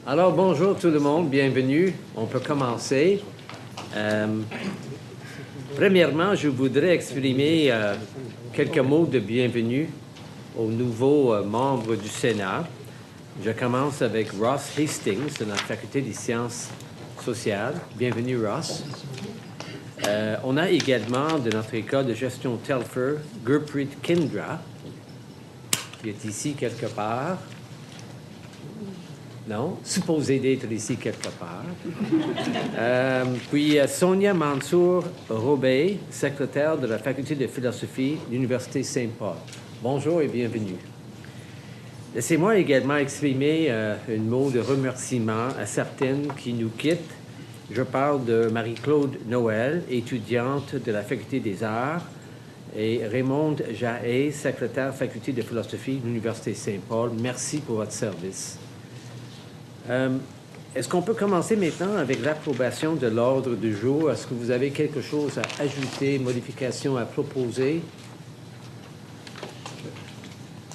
Alors, bonjour tout le monde, bienvenue. On peut commencer. Premièrement, je voudrais exprimer quelques mots de bienvenue aux nouveaux membres du Sénat. Je commence avec Ross Hastings de la Faculté des sciences sociales. Bienvenue, Ross. On a également de notre école de gestion Telfer, Gurpreet Kindra, qui est ici quelque part. Non, supposé d'être ici quelque part. Puis Sonia Mansour-Robey, secrétaire de la Faculté de philosophie de l'Université Saint-Paul. Bonjour et bienvenue. Laissez-moi également exprimer un mot de remerciement à certaines qui nous quittent. Je parle de Marie-Claude Noël, étudiante de la Faculté des Arts, et Raymond Jahet, secrétaire Faculté de philosophie de l'Université Saint-Paul. Merci pour votre service. Est-ce qu'on peut commencer maintenant avec l'approbation de l'ordre du jour? Est-ce que vous avez quelque chose à ajouter, modification à proposer?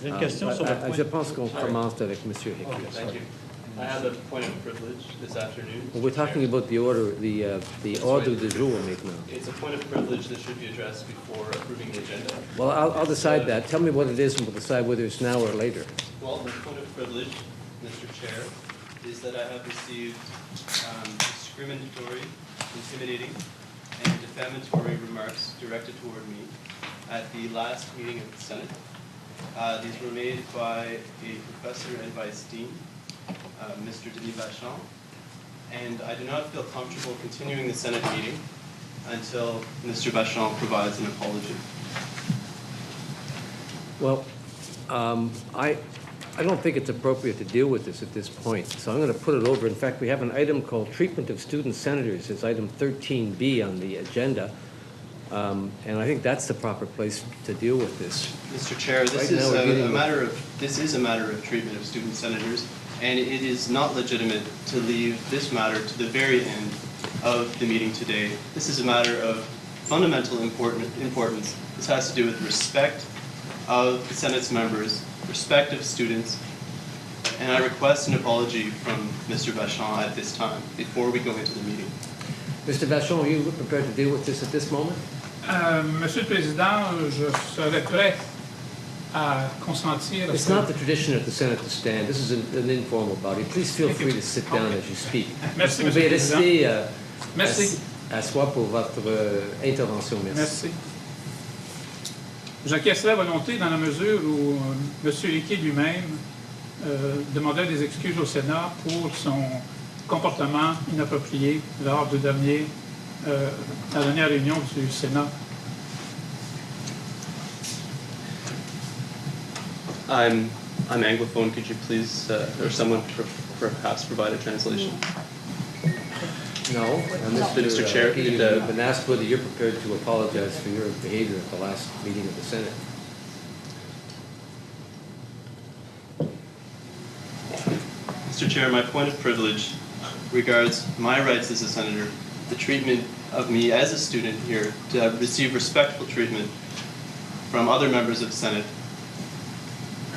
J'ai une question sur le point. Je pense qu'on commence avec M. Hickey. Thank you. I have a point of privilege this afternoon. Well, we're talking about the order, the ordre du jour maintenant. It's a point of privilege that should be addressed before approving the agenda. Well, I'll decide that. Tell me what it is, and we'll decide whether it's now or later. Well, the point of privilege, Mr. Chair, is that I have received discriminatory, intimidating, and defamatory remarks directed toward me at the last meeting of the Senate. These were made by a professor and vice dean, Mr. Denis Vachon, and I do not feel comfortable continuing the Senate meeting until Mr. Vachon provides an apology. Well, I don't think it's appropriate to deal with this at this point, so I'm going to put it over. In fact, we have an item called Treatment of Student Senators. It's item 13B on the agenda, and I think that's the proper place to deal with this. Mr. Chair, this is a matter of treatment of student senators, and it is not legitimate to leave this matter to the very end of the meeting today. This is a matter of fundamental importance. This has to do with respect of the Senate's members, respect of students, and I request an apology from Mr. Vachon at this time, before we go into the meeting. Mr. Vachon, are you prepared to deal with this at this moment? Monsieur le Président, je serais prêt à consentir. It's not the tradition of the Senate to stand. This is an informal body. Please feel free to sit down as you speak. Merci, Vous pouvez rester Merci. asseoir pour votre intervention. Merci. Merci. J'acquiescerai volonté dans la mesure où M. Hickey lui-même demandait des excuses au Sénat pour son comportement inapproprié lors de la dernière réunion du Sénat. I'm Anglophone. Could you please, or someone perhaps provide a translation? No, Mr. Chair, you've been asked whether you're prepared to apologize for your behavior at the last meeting of the Senate. Mr. Chair, my point of privilege regards my rights as a senator, the treatment of me as a student here, to receive respectful treatment from other members of the Senate.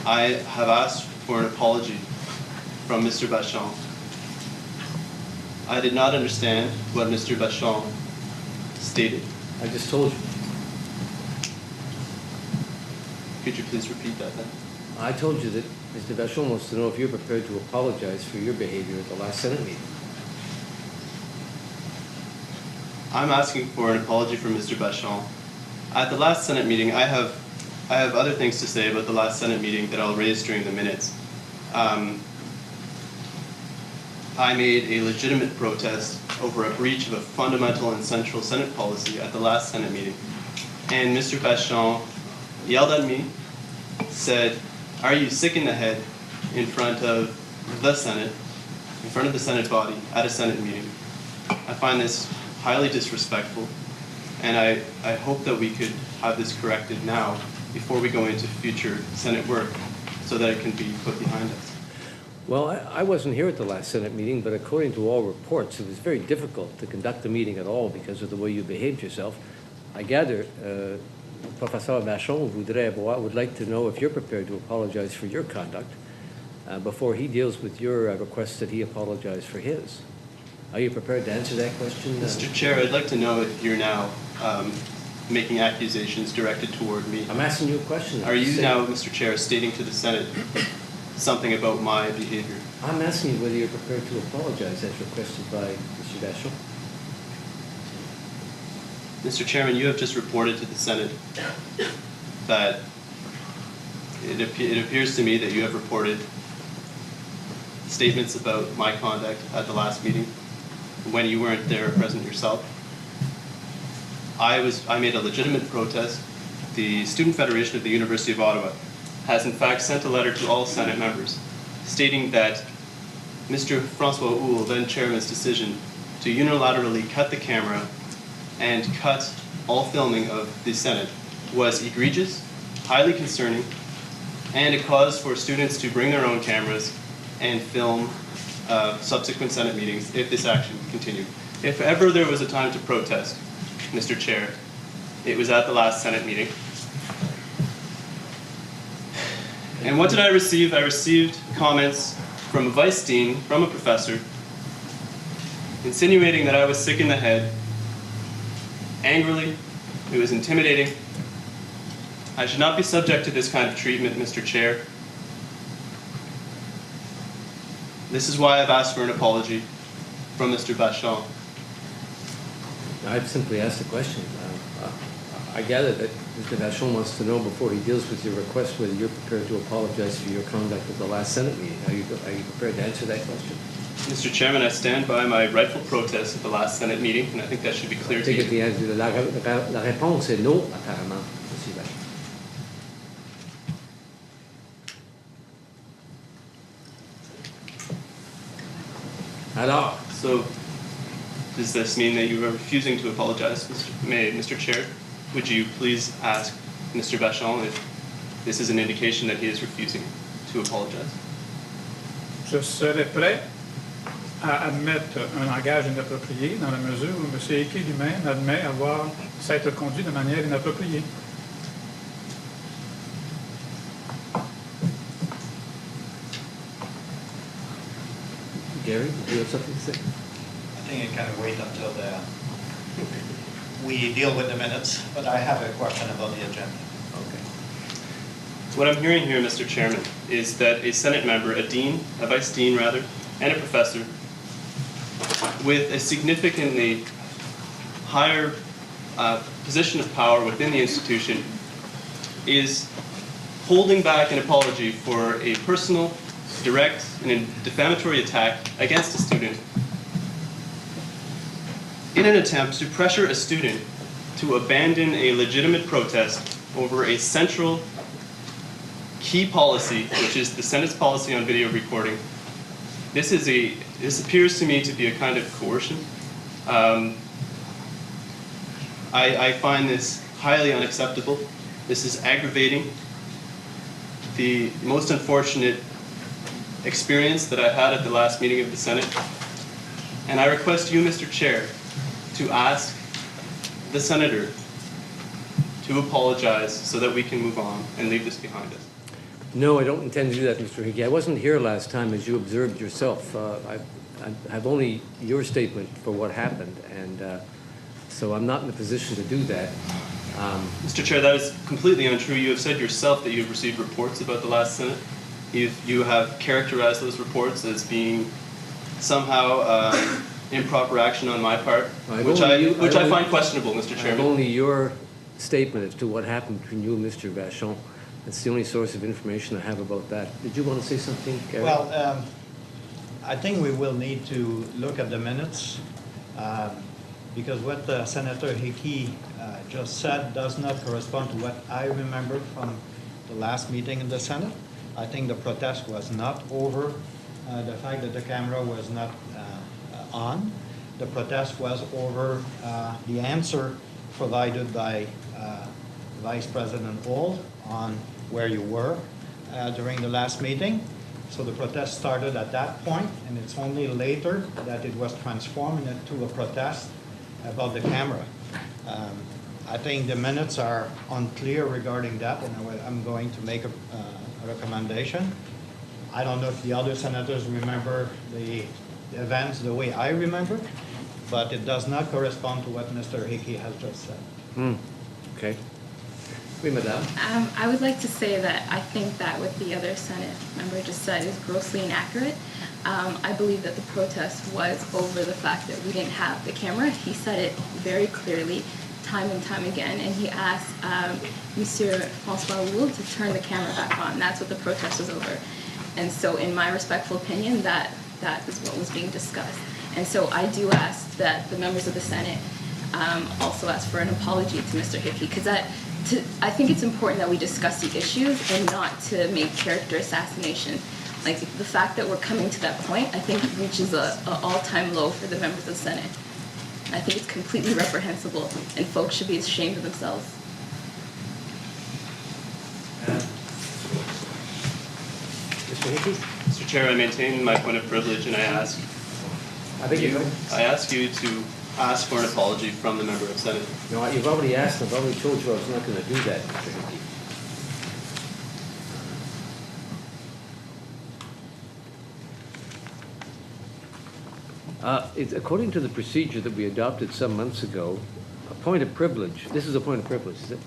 I have asked for an apology from Mr. Vachon. I did not understand what Mr. Vachon stated. I just told you. Could you please repeat that then? I told you that Mr. Vachon wants to know if you're prepared to apologize for your behavior at the last Senate meeting. I'm asking for an apology from Mr. Vachon. At the last Senate meeting, I have other things to say about the last Senate meeting that I'll raise during the minutes. I made a legitimate protest over a breach of a fundamental and central Senate policy at the last Senate meeting. And Mr. Vachon yelled at me, said, "Are you sick in the head?" in front of the Senate, in front of the Senate body at a Senate meeting. I find this highly disrespectful, and I hope that we could have this corrected now before we go into future Senate work so that it can be put behind us. Well, I wasn't here at the last Senate meeting, but according to all reports, it was very difficult to conduct the meeting at all because of the way you behaved yourself. I gather Professor Vachon would like to know if you're prepared to apologize for your conduct. before he deals with your request that he apologize for his. Are you prepared to answer that question? Mr. Chair, I'd like to know if you're now making accusations directed toward me. I'm asking you a question. Are you now, Mr. Chair, stating to the Senate something about my behavior? I'm asking you whether you're prepared to apologize as requested by Mr. Vachon. Mr. Chairman, you have just reported to the Senate that it appears to me that you have reported statements about my conduct at the last meeting when you weren't there present yourself. I made a legitimate protest. The Student Federation of the University of Ottawa has in fact sent a letter to all Senate members stating that Mr. François Houle, then chairman's decision to unilaterally cut the camera and cut all filming of the Senate was egregious, highly concerning, and a cause for students to bring their own cameras and film subsequent Senate meetings if this action continued. If ever there was a time to protest, Mr. Chair, it was at the last Senate meeting. And what did I receive? I received comments from a vice dean, from a professor, insinuating that I was sick in the head, angrily. It was intimidating. I should not be subject to this kind of treatment, Mr. Chair. This is why I've asked for an apology from Mr. Vachon. I've simply asked the question. I gather that Mr. Vachon wants to know before he deals with your request whether you're prepared to apologize for your conduct at the last Senate meeting. Are you prepared to answer that question? Mr. Chairman, I stand by my rightful protest at the last Senate meeting, and I think that should be clear to you. La réponse est non, apparemment, M. Vachon. Alors, So, does this mean that you are refusing to apologize, Mr. Chair? Would you please ask Mr. Vachon if this is an indication that he is refusing to apologize? Je serais prêt à admettre un langage inapproprié dans la mesure où M. Hickey lui-même admet avoir s'être conduit de manière inappropriée. Gary, do you have something to say? I think I kind of wait until we deal with the minutes, but I have a question about the agenda. Okay. What I'm hearing here, Mr. Chairman, is that a Senate member, a vice dean rather, and a professor with a significantly higher position of power within the institution is holding back an apology for a personal, direct, and a defamatory attack against a student in an attempt to pressure a student to abandon a legitimate protest over a central key policy, which is the Senate's policy on video recording. This appears to me to be a kind of coercion. I find this highly unacceptable. This is aggravating. The most unfortunate experience that I had at the last meeting of the Senate. And I request you, Mr. Chair, to ask the Senator to apologize so that we can move on and leave this behind us. No, I don't intend to do that, Mr. Hickey. I wasn't here last time, as you observed yourself. I have only your statement for what happened, and so I'm not in a position to do that. Mr. Chair, that is completely untrue. You have said yourself that you have received reports about the last Senate. You have characterized those reports as being somehow improper action on my part, which I find questionable, Mr. Chairman. I have only your statement as to what happened between you and Mr. Vachon. That's the only source of information I have about that. Did you want to say something, Gary? Well, I think we will need to look at the minutes because what Senator Hickey just said does not correspond to what I remember from the last meeting in the Senate. I think the protest was not over the fact that the camera was not on. The protest was over the answer provided by Vice President Houle on where you were during the last meeting. So the protest started at that point, and it's only later that it was transformed into a protest about the camera. I think the minutes are unclear regarding that, and I'm going to make a recommendation. I don't know if the other senators remember the events the way I remember, but it does not correspond to what Mr. Hickey has just said. Okay. Oui, madame. I would like to say that I think that what the other Senate member just said is grossly inaccurate. I believe that the protest was over the fact that we didn't have the camera. He said it very clearly, time and time again, and he asked Monsieur François Houle to turn the camera back on. That's what the protest was over. And so in my respectful opinion, that is what was being discussed. And so I do ask that the members of the Senate also ask for an apology to Mr. Hickey, because I think it's important that we discuss the issues and not to make character assassination. Like, the fact that we're coming to that point, I think it reaches an all-time low for the members of the Senate. I think it's completely reprehensible, and folks should be ashamed of themselves. Mr. Hickey? Mr. Chair, I maintain my point of privilege, and I ask you to ask for an apology from the member of Senate. No, you've already asked. I've already told you I was not going to do that, Mr. Hickey. According to the procedure that we adopted some months ago, a point of privilege, this is a point of privilege, is it?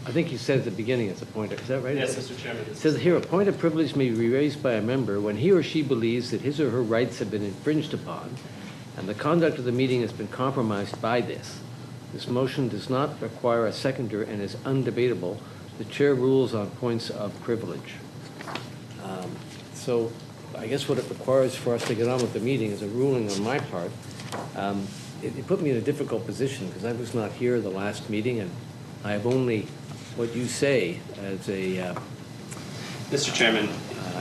I think you said at the beginning it's a point of, is that right? Yes, Mr. Chairman. It says here, a point of privilege may be raised by a member when he or she believes that his or her rights have been infringed upon and the conduct of the meeting has been compromised by this. This motion does not require a seconder and is undebatable. The chair rules on points of privilege. So I guess what it requires for us to get on with the meeting is a ruling on my part. It put me in a difficult position because I was not here the last meeting, and I have only what you say as a Mr. Chairman,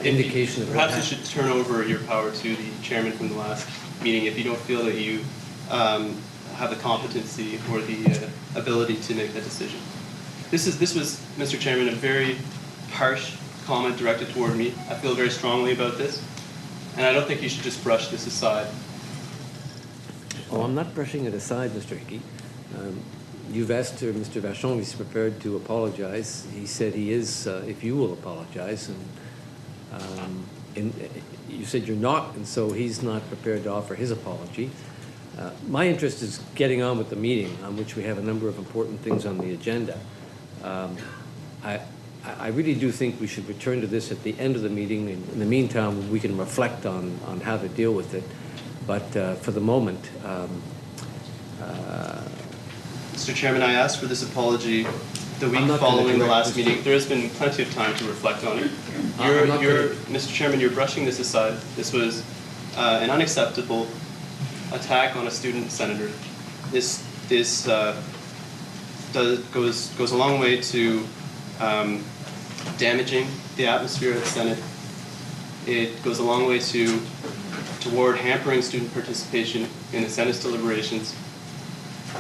indication of perhaps you should turn over your power to the chairman from the last meeting if you don't feel that you have the competency or the ability to make that decision. This was, Mr. Chairman, a very harsh comment directed toward me. I feel very strongly about this, and I don't think you should just brush this aside. Oh, I'm not brushing it aside, Mr. Hickey. You've asked Mr. Vachon if he's prepared to apologize. He said he is, if you will apologize. And you said you're not, and so he's not prepared to offer his apology. My interest is getting on with the meeting, on which we have a number of important things on the agenda. I really do think we should return to this at the end of the meeting. In the meantime, we can reflect on how to deal with it. But for the moment, Mr. Chairman, I asked for this apology the week following the last meeting. There has been plenty of time to reflect on it. Mr. Chairman, you're brushing this aside. This was an unacceptable attack on a student senator. This goes a long way to damaging the atmosphere of the Senate. It goes a long way toward hampering student participation in the Senate's deliberations.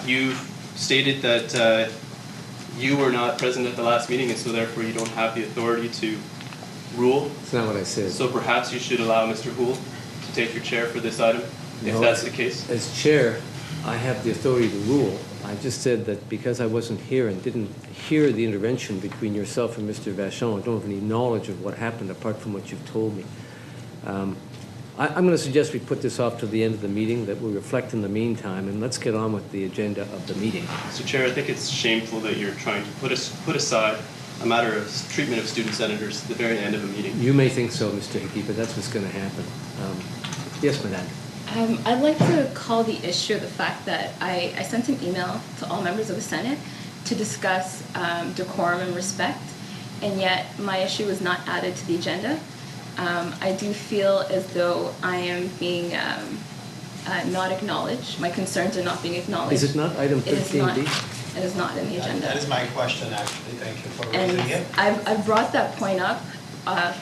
You stated that you were not present at the last meeting, and so therefore you don't have the authority to rule. that's not what I said. So perhaps you should allow Mr. Houle to take your chair for this item, if that's the case. As chair, I have the authority to rule. I just said that because I wasn't here and didn't hear the intervention between yourself and Mr. Vachon, I don't have any knowledge of what happened apart from what you've told me. I'm going to suggest we put this off to the end of the meeting, that we reflect in the meantime, and let's get on with the agenda of the meeting. Mr. Chair, I think it's shameful that you're trying to put aside a matter of treatment of student senators at the very end of a meeting. You may think so, Mr. Hickey, but that's what's going to happen. Yes, Madame. I'd like to call the issue of the fact that I sent an email to all members of the Senate to discuss decorum and respect, and yet my issue was not added to the agenda. I do feel as though I am being not acknowledged. My concerns are not being acknowledged. Is it not item 15B? It is not in the agenda. That is my question, actually. Thank you for raising it. I've brought that point up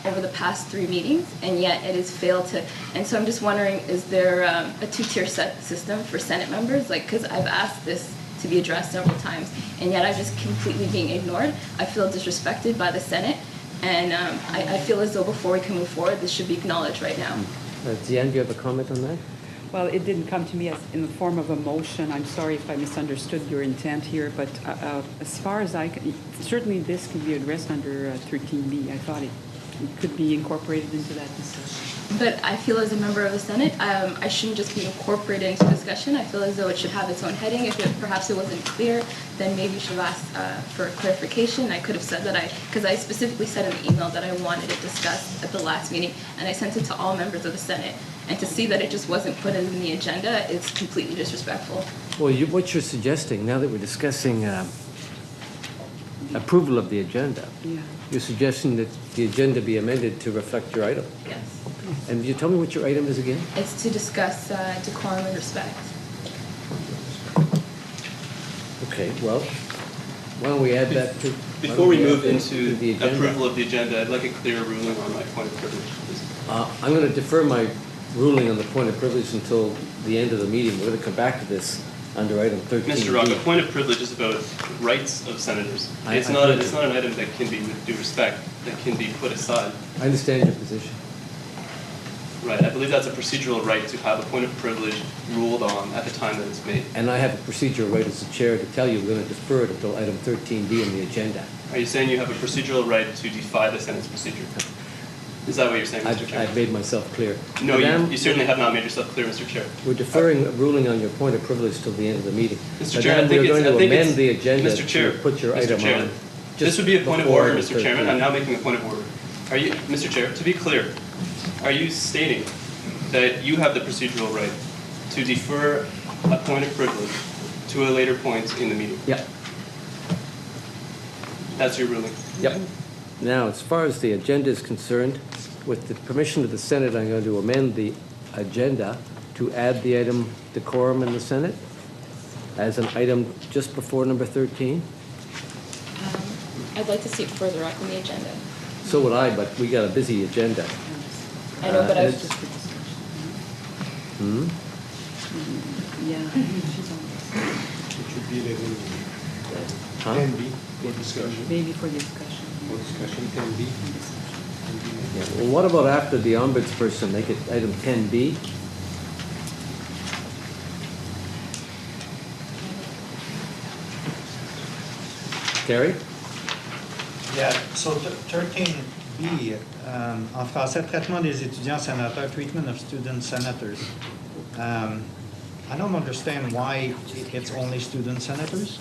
over the past 3 meetings, and yet it has failed to. And so I'm just wondering, is there a 2-tier system for Senate members? Like, because I've asked this to be addressed several times, and yet I'm just completely being ignored. I feel disrespected by the Senate, and I feel as though before we can move forward, this should be acknowledged right now. Diane, do you have a comment on that? Well, it didn't come to me as in the form of a motion. I'm sorry if I misunderstood your intent here, but as far as certainly this can be addressed under 13B. I thought it could be incorporated into that discussion. But I feel as a member of the Senate, I shouldn't just be incorporated into discussion. I feel as though it should have its own heading. If perhaps it wasn't clear, then maybe you should have asked for clarification. I could have said that because I specifically said in the email that I wanted it discussed at the last meeting, and I sent it to all members of the Senate. And to see that it just wasn't put in the agenda is completely disrespectful. Well, what you're suggesting, now that we're discussing approval of the agenda, you're suggesting that the agenda be amended to reflect your item. Yes. And you tell me what your item is again? It's to discuss decorum and respect. Okay, well, why don't we add that to... Before we move into the agenda? approval of the agenda, I'd like a clear ruling on my point of privilege, please. I'm going to defer my ruling on the point of privilege until the end of the meeting. We're going to come back to this under item 13. Mr. Rock, a point of privilege is about rights of senators. It's not an item that can be, with due respect, that can be put aside. I understand your position. Right, I believe that's a procedural right to have a point of privilege ruled on at the time that it's made. And I have a procedural right as the chair to tell you we're going to defer it until item 13B on the agenda. Are you saying you have a procedural right to defy the Senate's procedure? Is that what you're saying, Mr. Chair? I've made myself clear. No, Madame, you certainly have not made yourself clear, Mr. Chair. We're deferring a ruling on your point of privilege till the end of the meeting. Mr. Chair, I Madame, think we're going to it's- amend the agenda Mr. Chair, to put your Mr. item Chair, on. This would be a point of before order, item Mr. Chairman. 13. I'm now making a point of order. Are you, Mr. Chair, to be clear, are you stating that you have the procedural right to defer a point of privilege to a later point in the meeting? Yep. That's your ruling? Yep. Now, as far as the agenda is concerned, with the permission of the Senate, I'm going to amend the agenda to add the item decorum in the Senate as an item just before number 13. I'd like to see it further up in the agenda. So would I, but we got a busy agenda. I know, but I was it's- just... Hmm? Yeah, she's on It should be 11. Huh? 10B for discussion. this. Maybe for discussion. For discussion, 10B. Yeah. Well, what about after the ombudsperson, make it item 10B? Gary? Yeah, so 13B, en français, traitement des étudiants sénateurs, treatment of student senators. I don't understand why it's only student senators.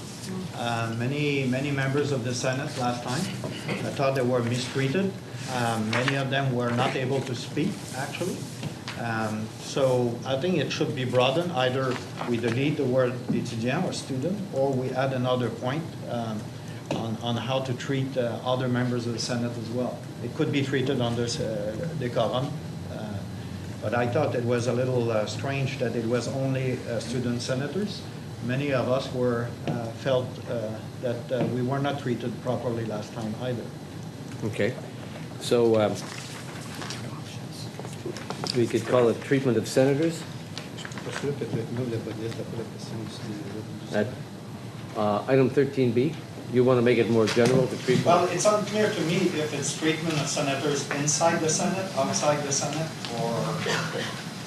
Many members of the Senate last time, I thought they were mistreated. Many of them were not able to speak, actually. So I think it should be broadened. Either we delete the word étudiant or student, or we add another point on how to treat other members of the Senate as well. It could be treated under decorum, but I thought it was a little strange that it was only student senators. Many of us felt that we were not treated properly last time either. Okay. So we could call it treatment of senators. Item 13B, you want to make it more general to treatment? Well, it's unclear to me if it's treatment of senators inside the Senate, outside the Senate, or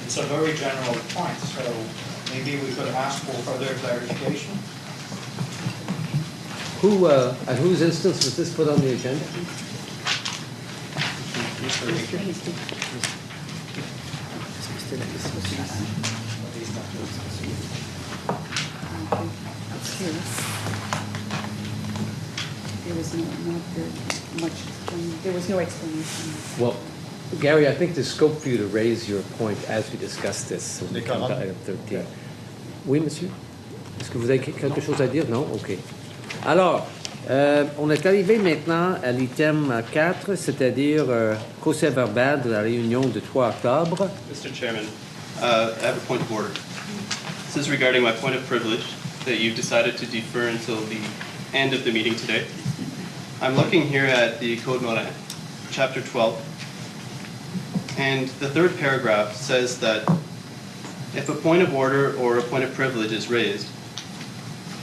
it's a very general point. So maybe we could ask for further clarification. At whose instance was this put on the agenda? There was no explanation. Well, Gary, I think there's scope for you to raise your point as we discuss this. When we come to item 13. Oui, monsieur? Est-ce que vous avez quelque chose à dire? Non? OK. Alors, on est arrivé maintenant à l'item 4, c'est-à-dire procès-verbal de la réunion du 3 octobre. Mr. Chairman, I have a point of order. This is regarding my point of privilege that you've decided to defer until the end of the meeting today. I'm looking here at the Code Morin, Chapter 12, and the third paragraph says that if a point of order or a point of privilege is raised,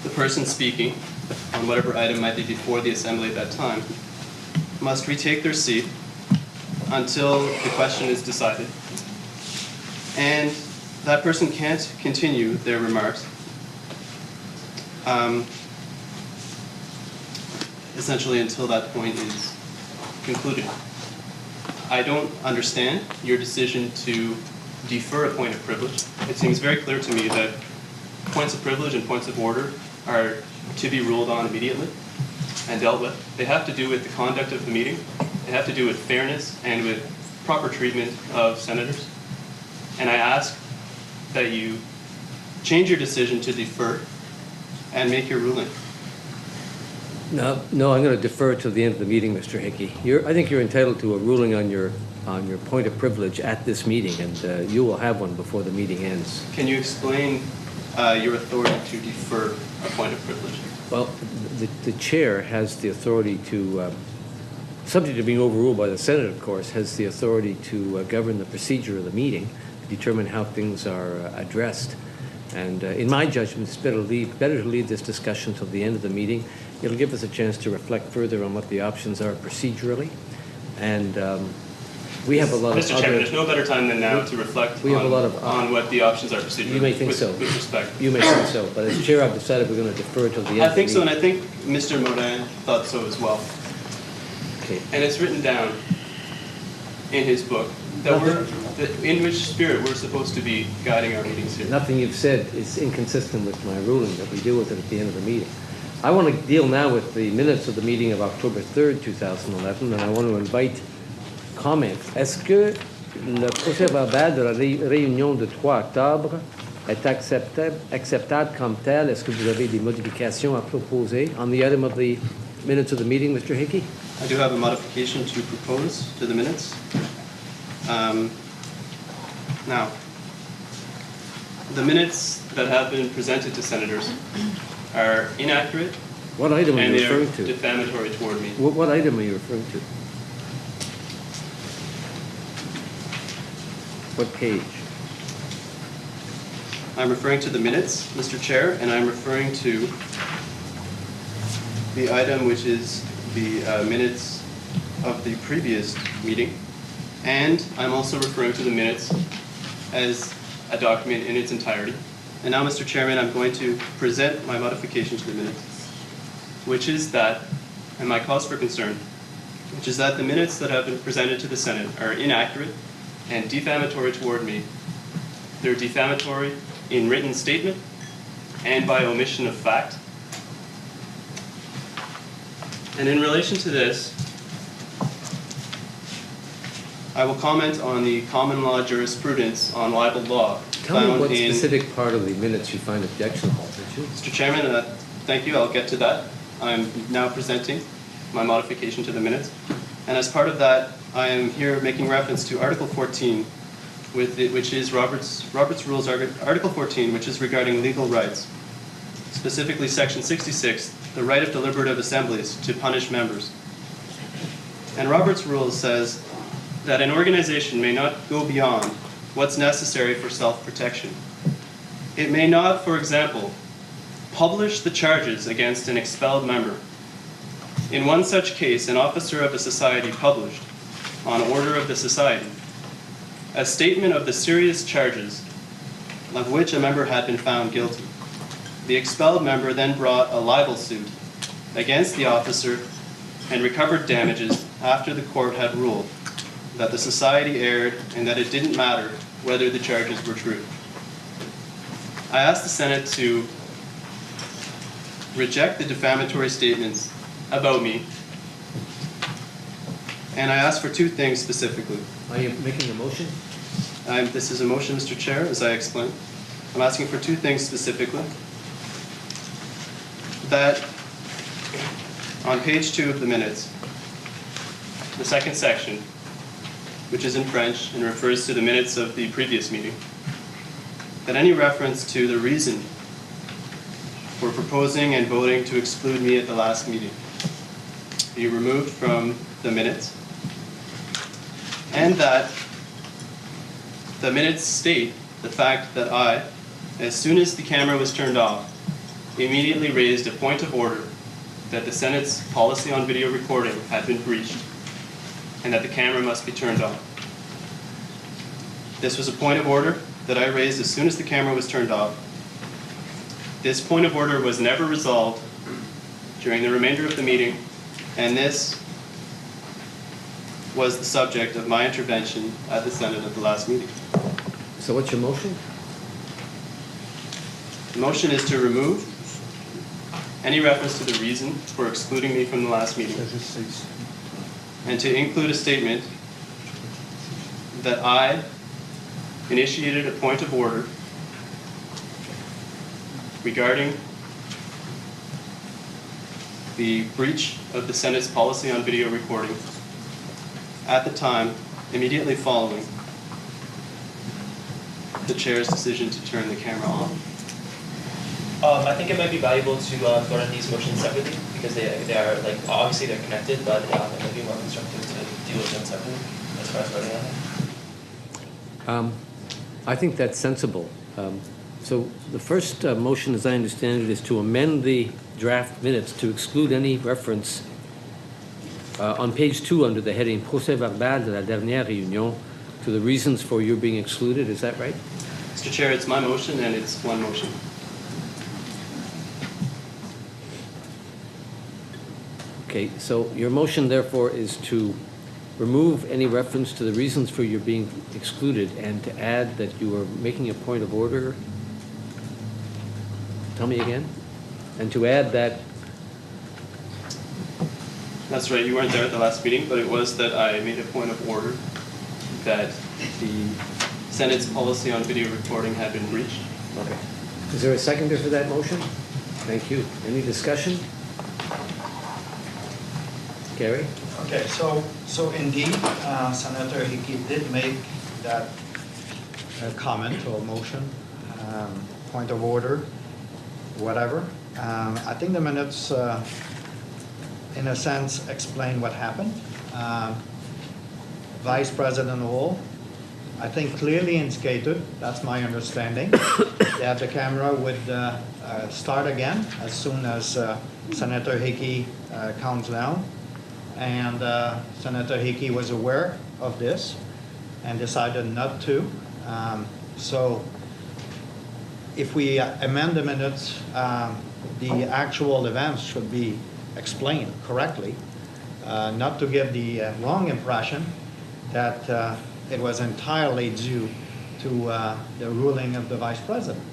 the person speaking on whatever item might be before the assembly at that time must retake their seat until the question is decided. And that person can't continue their remarks essentially until that point is concluded. I don't understand your decision to defer a point of privilege. It seems very clear to me that points of privilege and points of order are to be ruled on immediately and dealt with. They have to do with the conduct of the meeting. They have to do with fairness and with proper treatment of senators. And I ask that you change your decision to defer and make your ruling. No, I'm going to defer to the end of the meeting, Mr. Hickey. I think you're entitled to a ruling on your point of privilege at this meeting, and you will have one before the meeting ends. Can you explain your authority to defer a point of privilege? Well, the chair has the authority to, subject to being overruled by the Senate, of course, has the authority to govern the procedure of the meeting, determine how things are addressed. And in my judgment, it's better to leave this discussion till the end of the meeting. It'll give us a chance to reflect further on what the options are procedurally. And we have a lot of Mr. Chairman, there's no better time than now to reflect on what the options are procedurally. You may think so. With respect. You may think so. But as chair, I've decided we're going to defer till the end I of the think so, and meeting. I think Mr. Morin thought so as well. Okay. And it's written down in his book that in which spirit we're supposed to be guiding our meetings here. Nothing you've said is inconsistent with my ruling that we deal with it at the end of the meeting. I want to deal now with the minutes of the meeting of October 3rd, 2011, and I want to invite comments. Est-ce que le procès-verbal de la réunion de 3 octobre est acceptable comme tel? Est-ce que vous avez des modifications à proposer on the item of the minutes of the meeting, Mr. Hickey? I do have a modification to propose to the minutes. Now, the minutes that have been presented to senators are inaccurate. What item are and you they are referring to? defamatory toward me. What item are you referring to? What page? I'm referring to the minutes, Mr. Chair, and I'm referring to the item which is the minutes of the previous meeting, and I'm also referring to the minutes as a document in its entirety. And now, Mr. Chairman, I'm going to present my modification to the minutes, which is that, and my cause for concern, which is that the minutes that have been presented to the Senate are inaccurate and defamatory toward me. They're defamatory in written statement and by omission of fact. And in relation to this, I will comment on the common law jurisprudence on libel law. Tell me what specific part of the minutes you find objectionable, Richard. Mr. Chairman, thank you. I'll get to that. I'm now presenting my modification to the minutes. And as part of that, I am here making reference to Article 14, which is Robert's Rules, Article 14, which is regarding legal rights. Specifically, Section 66, the right of deliberative assemblies to punish members. And Robert's Rules says that an organization may not go beyond what's necessary for self-protection. It may not, for example, publish the charges against an expelled member. In one such case, an officer of the society published, on order of the society, a statement of the serious charges of which a member had been found guilty. The expelled member then brought a libel suit against the officer and recovered damages after the court had ruled that the society erred and that it didn't matter whether the charges were true. I asked the Senate to reject the defamatory statements about me, and I asked for two things specifically. Are you making a motion? This is a motion, Mr. Chair, as I explained. I'm asking for two things specifically. That on page 2 of the minutes, the second section, which is in French and refers to the minutes of the previous meeting, that any reference to the reason for proposing and voting to exclude me at the last meeting be removed from the minutes, and that the minutes state the fact that I, as soon as the camera was turned off, immediately raised a point of order that the Senate's policy on video recording had been breached and that the camera must be turned off. This was a point of order that I raised as soon as the camera was turned off. This point of order was never resolved during the remainder of the meeting, and this was the subject of my intervention at the Senate at the last meeting. So what's your motion? The motion is to remove any reference to the reason for excluding me from the last meeting, and to include a statement that I initiated a point of order regarding the breach of the Senate's policy on video recording at the time immediately following the chair's decision to turn the camera on. I think it might be valuable to vote on these motions separately because they are like obviously they're connected, but it might be more constructive to deal with them separately as far as voting on it. I think that's sensible. So the first motion, as I understand it, is to amend the draft minutes to exclude any reference on page 2 under the heading Procès verbal de la dernière réunion to the reasons for your being excluded. Is that right? Mr. Chair, it's my motion and it's one motion. Okay, so your motion therefore is to remove any reference to the reasons for your being excluded and to add that you are making a point of order. Tell me again. And to add that. That's right, you weren't there at the last meeting, but it was that I made a point of order that the Senate's policy on video recording had been breached. Okay. Is there a seconder for that motion? Thank you. Any discussion? Gary? Okay, so indeed, Senator Hickey did make that comment or motion, point of order, whatever. I think the minutes, in a sense, explain what happened. Vice President Hall, I think clearly indicated, that's my understanding, that the camera would start again as soon as Senator Hickey counts down. And Senator Hickey was aware of this and decided not to. So if we amend the minutes, the actual events should be explained correctly, not to give the wrong impression that it was entirely due to the ruling of the Vice President.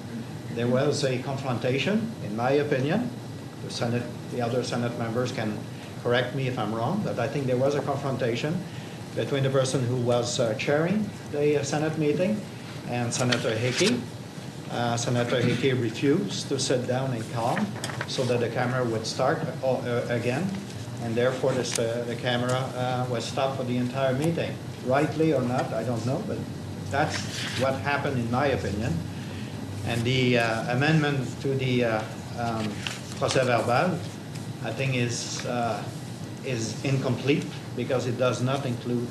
There was a confrontation, in my opinion. The other Senate members can correct me if I'm wrong, but I think there was a confrontation between the person who was chairing the Senate meeting and Senator Hickey. Senator Hickey refused to sit down and calm so that the camera would start again, and therefore the camera was stopped for the entire meeting. Rightly or not, I don't know, but that's what happened in my opinion. And the amendment to the procès verbal, I think is incomplete because it does not include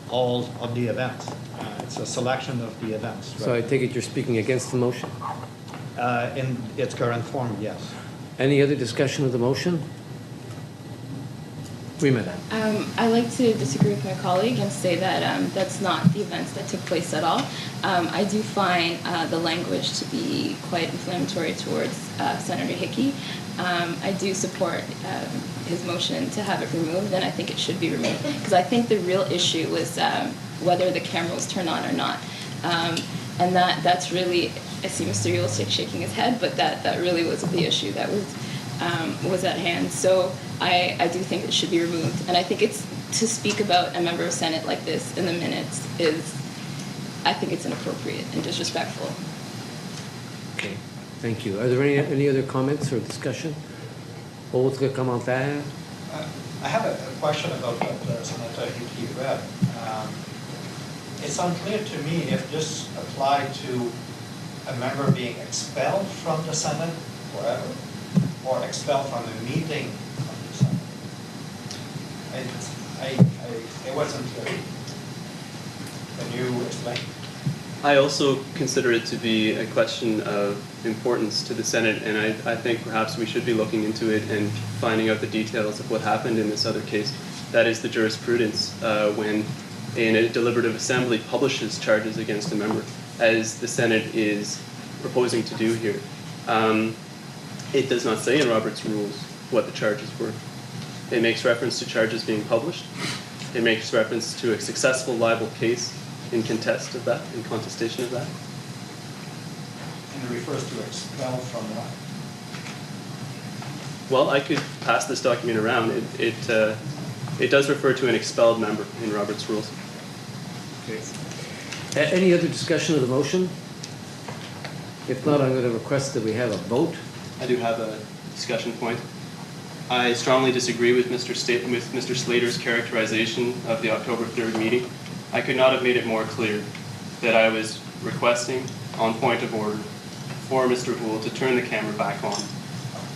all of the events. It's a selection of the events. Right? So I take it you're speaking against the motion? In its current form, yes. Any other discussion of the motion? Oui, madame. I like to disagree with my colleague and say that that's not the events that took place at all. I do find the language to be quite inflammatory towards Senator Hickey. I do support his motion to have it removed, and I think it should be removed because I think the real issue was whether the camera was turned on or not, and that's really. I see Mr. Yulsik shaking his head, but that really was the issue that was at hand. So I do think it should be removed, and I think it's to speak about a member of Senate like this in the minutes I think it's inappropriate and disrespectful. Okay, thank you. Are there any other comments or discussion? Autres commentaires? I have a question about what Senator Hickey read. It's unclear to me if this applied to a member being expelled from the Senate forever or expelled from a meeting of the Senate. It wasn't clear. Can you explain? I also consider it to be a question of importance to the Senate, and I think perhaps we should be looking into it and finding out the details of what happened in this other case. That is the jurisprudence when a deliberative assembly publishes charges against a member. as the Senate is proposing to do here. It does not say in Robert's rules what the charges were. It makes reference to charges being published. It makes reference to a successful libel case in contestation of that. And it refers to expel from that. Well, I could pass this document around. It does refer to an expelled member in Robert's rules. Okay. Any other discussion of the motion? If not, I'm going to request that we have a vote. I do have a discussion point. I strongly disagree with Mr. Slater's characterization of the October 3rd meeting. I could not have made it more clear that I was requesting, on point of order, for Mr. Houle to turn the camera back on.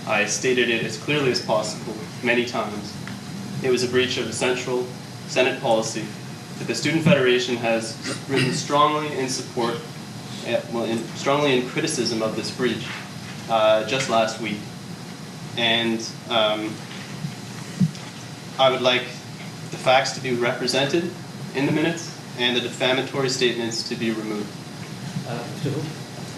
I stated it as clearly as possible many times. It was a breach of essential Senate policy that the Student Federation has written strongly in support, strongly in criticism of this breach just last week. And I would like the facts to be represented in the minutes and the defamatory statements to be removed. Mr. Houle?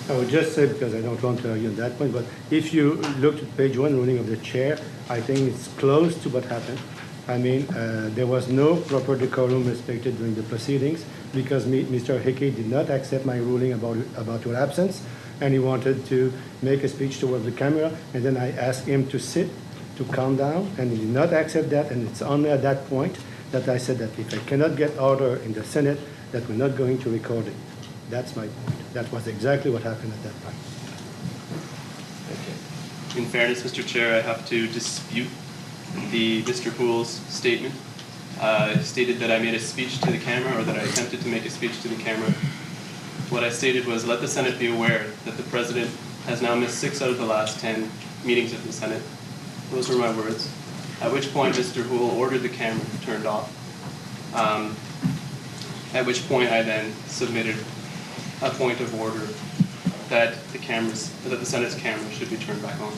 I would just say, because I don't want to argue on that point, but if you look at page 1, ruling of the chair, I think it's close to what happened. I mean, there was no proper decorum respected during the proceedings because Mr. Hickey did not accept my ruling about your absence, and he wanted to make a speech towards the camera, and then I asked him to sit, to calm down, and he did not accept that, and it's only at that point that I said that if I cannot get order in the Senate, that we're not going to record it. That's my point. That was exactly what happened at that time. In fairness, Mr. Chair, I have to dispute Mr. Houle's statement. Stated that I made a speech to the camera, or that I attempted to make a speech to the camera. What I stated was, let the Senate be aware that the President has now missed 6 out of the last 10 meetings of the Senate. Those were my words. At which point Mr. Houle ordered the camera turned off. At which point I then submitted a point of order that the Senate's camera should be turned back on.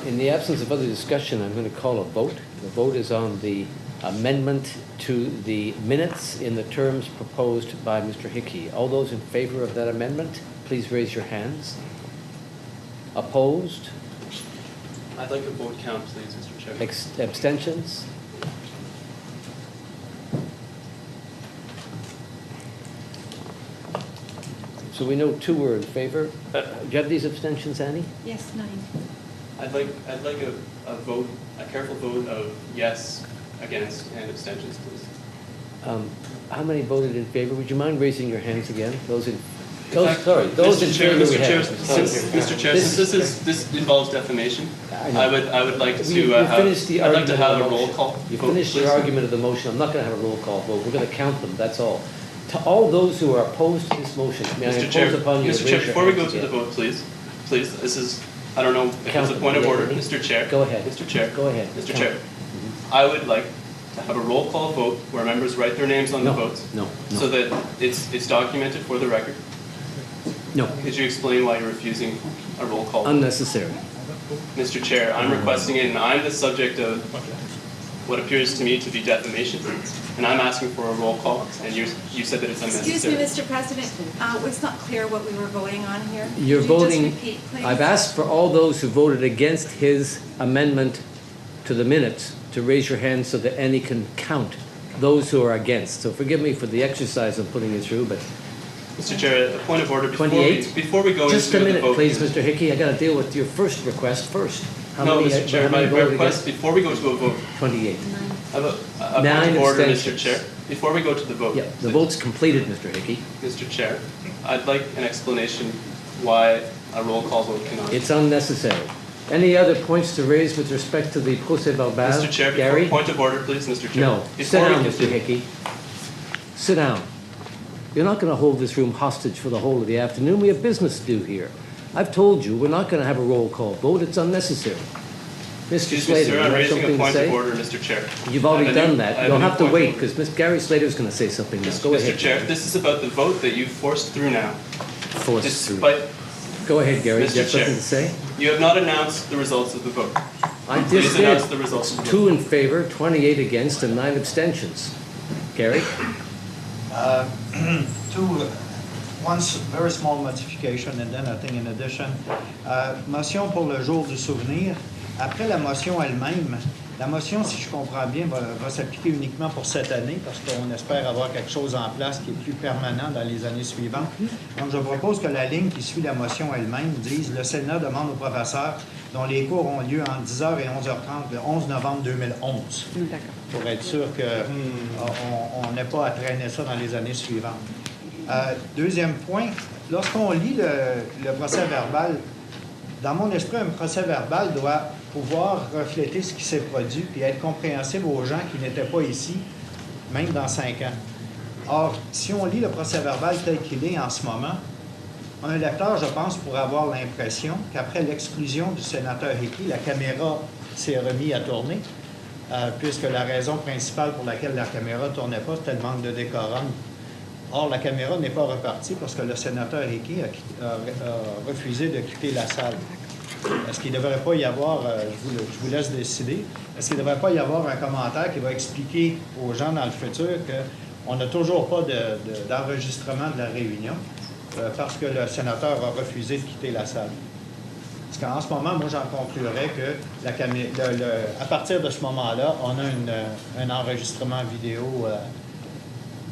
In the absence of other discussion, I'm going to call a vote. The vote is on the amendment to the minutes in the terms proposed by Mr. Hickey. All those in favor of that amendment, please raise your hands. Opposed? I'd like a vote count, please, Mr. Chair. Abstentions? So we know 2 were in favor. Do you have these abstentions, Annie? Yes, 9. I'd like a vote, a careful vote of yes, against, and abstentions, please. How many voted in favor? Would you mind raising your hands again? Those in Mr. Chair, favor. Mr. Chair, since this involves defamation, I would like to have a roll call. You finished your argument of the motion. I'm not going to have a roll call vote. We're going to count them. That's all. To all those who are opposed to this motion, may I impose upon you to raise your hands before we go to again. the vote, please, this is, I don't know if it's a point of order, Mr. Chair. Go ahead. Mr. Chair. Go ahead. Mr. Chair, I would like to have a roll call vote where members write their names on the votes. No. So that it's documented for the record. No. Could you explain why you're refusing a roll call? Unnecessary. Mr. Chair, I'm requesting it, and I'm the subject of what appears to me to be defamation, and I'm asking for a roll call, and you said that it's unnecessary. Excuse me, Mr. President, it's not clear what we were voting on here. You're Could you voting, just repeat, please? I've asked for all those who voted against his amendment to the minutes to raise your hands so that Annie can count those who are against. So forgive me for the exercise I'm putting you through, but Mr. Chair, a point of order 28. Before we go just into a minute, the vote. please, Mr. Hickey. I got to deal with your first request first. Mr. Chair, my voted request against? before we go to a vote. 28. I have a 9 point of order, Mr. abstentions. Chair. Before we go to the vote. Yeah, the vote's completed, Mr. Hickey. Mr. Chair, I'd like an explanation why a roll call vote cannot. It's unnecessary. Any other points to raise with respect to the procès verbal? Mr. Chair, Gary? point of order, please, Mr. Chair. No. Before Sit down, we Mr. continue. Hickey. Sit down. You're not going to hold this room hostage for the whole of the afternoon. We have business to do here. I've told you we're not going to have a roll call vote. It's unnecessary. Mr. Excuse me, Slater, sir, you I'm have raising a something to point of say? order, Mr. Chair. You've already I have a done new- that. I You'll a new have to point wait of order. because Gary Slater's going to say something now. Go ahead. Mr. Chair, this is about the vote that you forced through now. Forced through. Despite, Go ahead, Gary. Mr. You have something Chair. to say? you have not announced the results of the vote. I Please just announce did. the results of the vote. 2 in favor, 28 against, and 9 abstentions. Gary? Very small modification, and then I think in addition, motion pour le jour du souvenir. Après la motion elle-même, la motion, si je comprends bien, va s'appliquer uniquement pour cette année parce qu'on espère avoir quelque chose en place qui est plus permanent dans les années suivantes. Donc, je propose que la ligne qui suit la motion elle-même dise « Le Sénat demande aux professeurs dont les cours ont lieu entre 10h et 11h30 le 11 novembre 2011. » Pour être sûr qu'on n'ait pas à traîner ça dans les années suivantes. Deuxième point, lorsqu'on lit le procès verbal, dans mon esprit, un procès verbal doit pouvoir refléter ce qui s'est produit et être compréhensible aux gens qui n'étaient pas ici, même dans 5 ans. Or, si on lit le procès verbal tel qu'il est en ce moment, un lecteur, je pense, pourrait avoir l'impression qu'après l'exclusion du sénateur Hickey, la caméra s'est remise à tourner, puisque la raison principale pour laquelle la caméra ne tournait pas, c'était le manque de décorum. Or, la caméra n'est pas repartie parce que le sénateur Hickey a refusé de quitter la salle. Est-ce qu'il ne devrait pas y avoir, je vous laisse décider, est-ce qu'il ne devrait pas y avoir un commentaire qui va expliquer aux gens dans le futur qu'on n'a toujours pas d'enregistrement de la réunion parce que le sénateur a refusé de quitter la salle? Parce qu'en ce moment, moi, j'en conclurais que à partir de ce moment-là, on a un enregistrement vidéo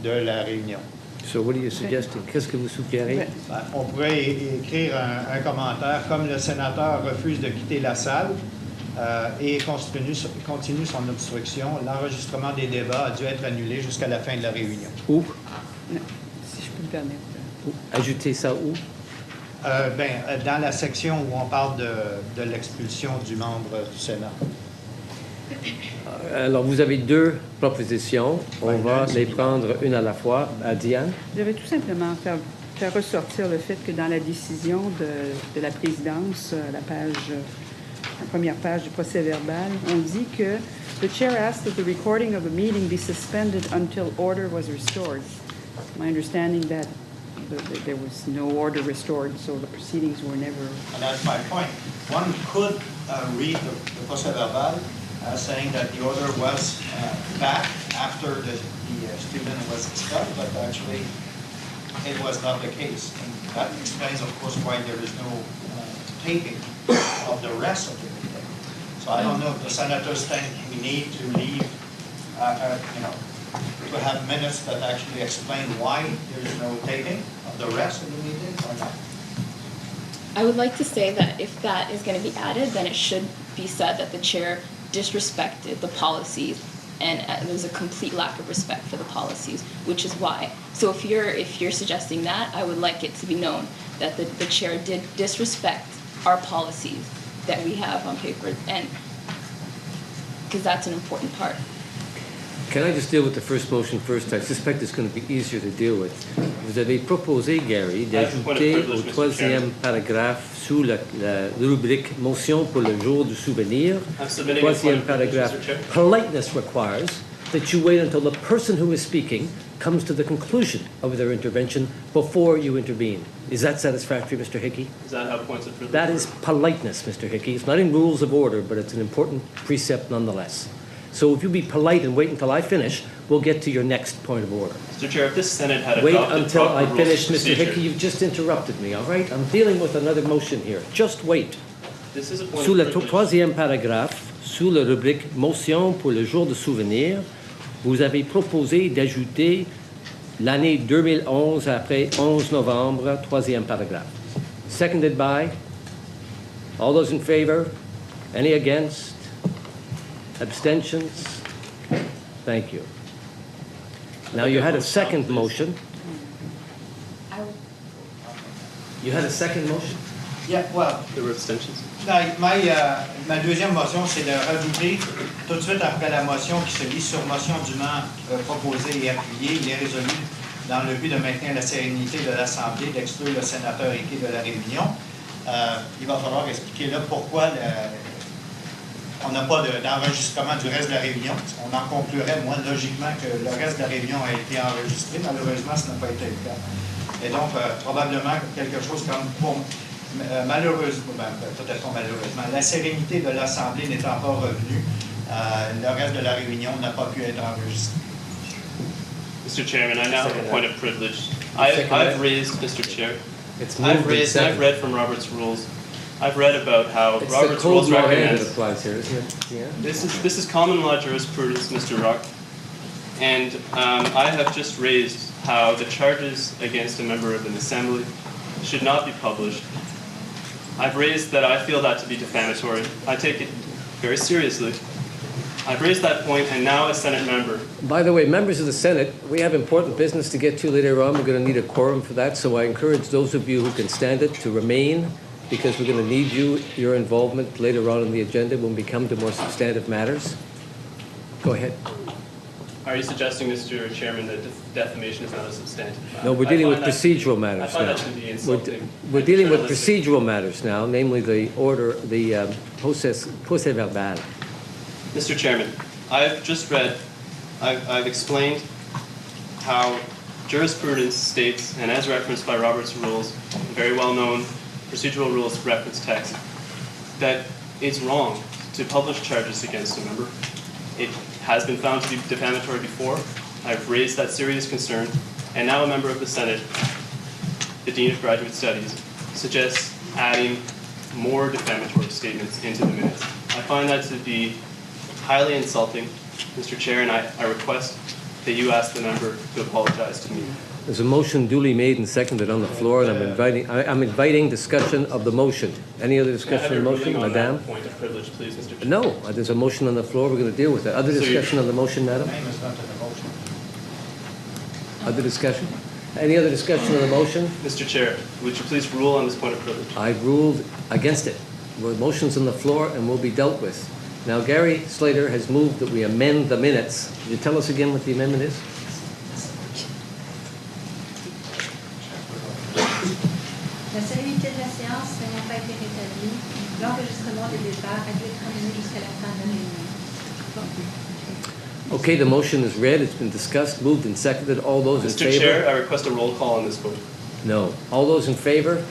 de la réunion. So what are you suggesting? Qu'est-ce que vous suggérez? On pourrait écrire un commentaire comme le sénateur refuse de quitter la salle et continue son obstruction. L'enregistrement des débats a dû être annulé jusqu'à la fin de la réunion. Où? Si je peux me permettre. Ajouter ça où? Dans la section où on parle de l'expulsion du membre du Sénat. Alors, vous avez deux propositions. On va les prendre une à la fois. Diane? Je vais tout simplement faire ressortir le fait que dans la décision de la présidence, la première page du procès verbal, on dit que the chair asked that the recording of a meeting be suspended until order was restored. My understanding that there was no order restored, so the proceedings were never... And that's my point. One could read the procès verbal saying that the order was back after the student was expelled, but actually it was not the case. And that explains, of course, why there is no taping of the rest of the meeting. So I don't know if the senators think we need to leave, to have minutes that actually explain why there is no taping of the rest of the meeting or not. I would like to say that if that is going to be added, then it should be said that the chair disrespected the policies and there's a complete lack of respect for the policies, which is why. So if you're suggesting that, I would like it to be known that the chair did disrespect our policies that we have on paper, and because that's an important part. Can I just deal with the first motion first? I suspect it's going to be easier to deal with. Vous avez proposé, Gary, d'ajouter au troisième paragraphe sous la rubrique « Motion pour le jour du souvenir », troisième paragraphe, politeness requires that you wait until the person who is speaking comes to the conclusion of their intervention before you intervene. Is that satisfactory, Mr. Hickey? Is that how points of privilege? That is politeness, Mr. Hickey. It's not in rules of order, but it's an important precept nonetheless. So if you be polite and wait until I finish, we'll get to your next point of order. Mr. Chair, if this Senate had Wait adopted until proper I rules finish, of Mr. procedure- Hickey. You've just interrupted me, all right? I'm dealing with another motion here. Just wait. This is a point Sous of le privilege. troisième paragraphe, sous la rubrique « Motion pour le jour de souvenir », vous avez proposé d'ajouter l'année 2011 après 11 novembre, troisième paragraphe. Seconded by? All those in favor? Any against? Abstentions? Thank you. Now, you had a second motion. You had a second motion? Yeah, well, There were abstentions. ma deuxième motion, c'est de rajouter tout de suite après la motion qui se lit sur motion dûment proposée et appuyée, il est résolu dans le but de maintenir la sérénité de l'Assemblée, d'exclure le sénateur Hickey de la réunion. Il va falloir expliquer là pourquoi on n'a pas d'enregistrement du reste de la réunion. On en conclurait, moi, logiquement, que le reste de la réunion a été enregistré. Malheureusement, ça n'a pas été le cas. Et donc, probablement quelque chose comme, malheureusement, peut-être pas malheureusement, la sérénité de l'Assemblée n'étant pas revenue, le reste de la réunion n'a pas pu être enregistré. Mr. Chairman, I now have a Second point that. of privilege. Second I've that. raised, Mr. Chair, It's I've moved and raised, and I've seconded. read from Robert's rules. I've read about how It's the Robert's cold rules law hand that recommends. applies here, isn't it? Yeah. This is common law jurisprudence, Mr. Rock. And I have just raised how the charges against a member of an assembly should not be published. I've raised that I feel that to be defamatory. I take it very seriously. I've raised that point, and now a Senate member. By the way, members of the Senate, we have important business to get to later on. We're going to need a quorum for that, so I encourage those of you who can stand it to remain, because we're going to need your involvement later on in the agenda when we come to more substantive matters. Go ahead. Are you suggesting, Mr. Chairman, that defamation is not a substantive matter? No, we're I dealing with find that- procedural I matters find now. that to be insulting. We're dealing with journalistic. procedural matters now, namely the order, the procès verbal. Mr. Chairman, I've just read, I've explained how jurisprudence states, and as referenced by Robert's rules, very well-known procedural rules reference text, that it's wrong to publish charges against a member. It has been found to be defamatory before. I've raised that serious concern, and now a member of the Senate, the Dean of Graduate Studies, suggests adding more defamatory statements into the minutes. I find that to be highly insulting, Mr. Chair, and I request that you ask the member to apologize to me. There's a motion duly made and seconded on the floor, and I'm inviting discussion of the motion. Any other Can I discussion have of a the motion, ruling on Madame? that point of privilege, please, Mr. Chair? No, there's a motion on the floor. We're going to deal with it. Other So you- discussion on the motion, Madam? Name is not in the motion. Other discussion? Any other discussion on the motion? Mr. Chair, would you please rule on this point of privilege? I've ruled against it. The motion's on the floor and will be dealt with. Now, Gary Slater has moved that we amend the minutes. Could you tell us again what the amendment is? La solennité de la séance n'ayant pas été rétablie, l'enregistrement des débats a dû être amené jusqu'à la fin de la réunion. Okay, the motion is read. It's been discussed, moved and seconded. All those in Mr. favor? Chair, I request a roll call on this vote. No. All those in favor?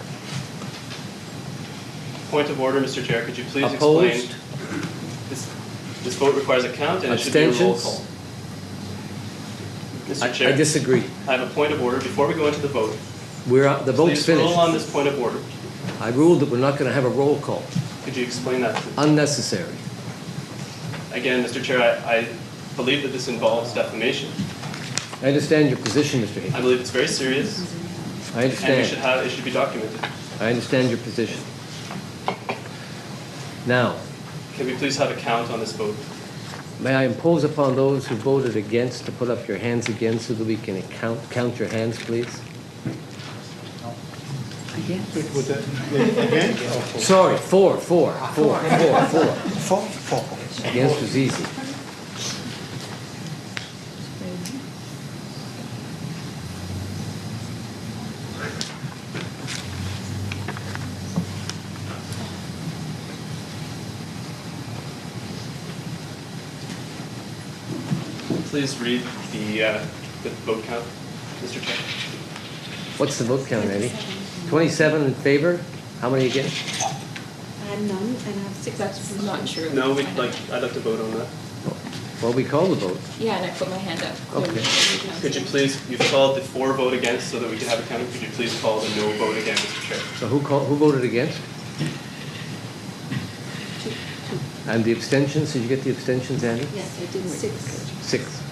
Point of order, Mr. Chair, could you please Opposed? explain? This vote requires a count, and it should be a roll Abstentions? call. Mr. I Chair, disagree. I have a point of order. Before we go into the vote, The vote's please rule on finished. this point of order. I ruled that we're not going to have a roll call. Could you explain that, please? Unnecessary. Again, Mr. Chair, I believe that this involves defamation. I understand your position, Mr. I Hickey. believe it's very serious, I and it should be documented. I understand your position. Now, Can we please have a count on this vote? may I impose upon those who voted against to put up your hands again so that we can count your hands, please? Again? Again? Sorry, four. Four. Against was easy. Please read the vote count, Mr. Chair. What's the vote count, Eddie? 27 in favor? How many against? None, and I have 6 That's not true. No, I'd like to vote on that. Well, we call the vote. Yeah, and I put my hand up. Okay. Could you please, you've called the for vote against so that we can have a count. Could you please call the no vote again, Mr. Chair? So who voted against? And the abstentions, did you get the abstentions, Andy? Yes, I did 6. 6.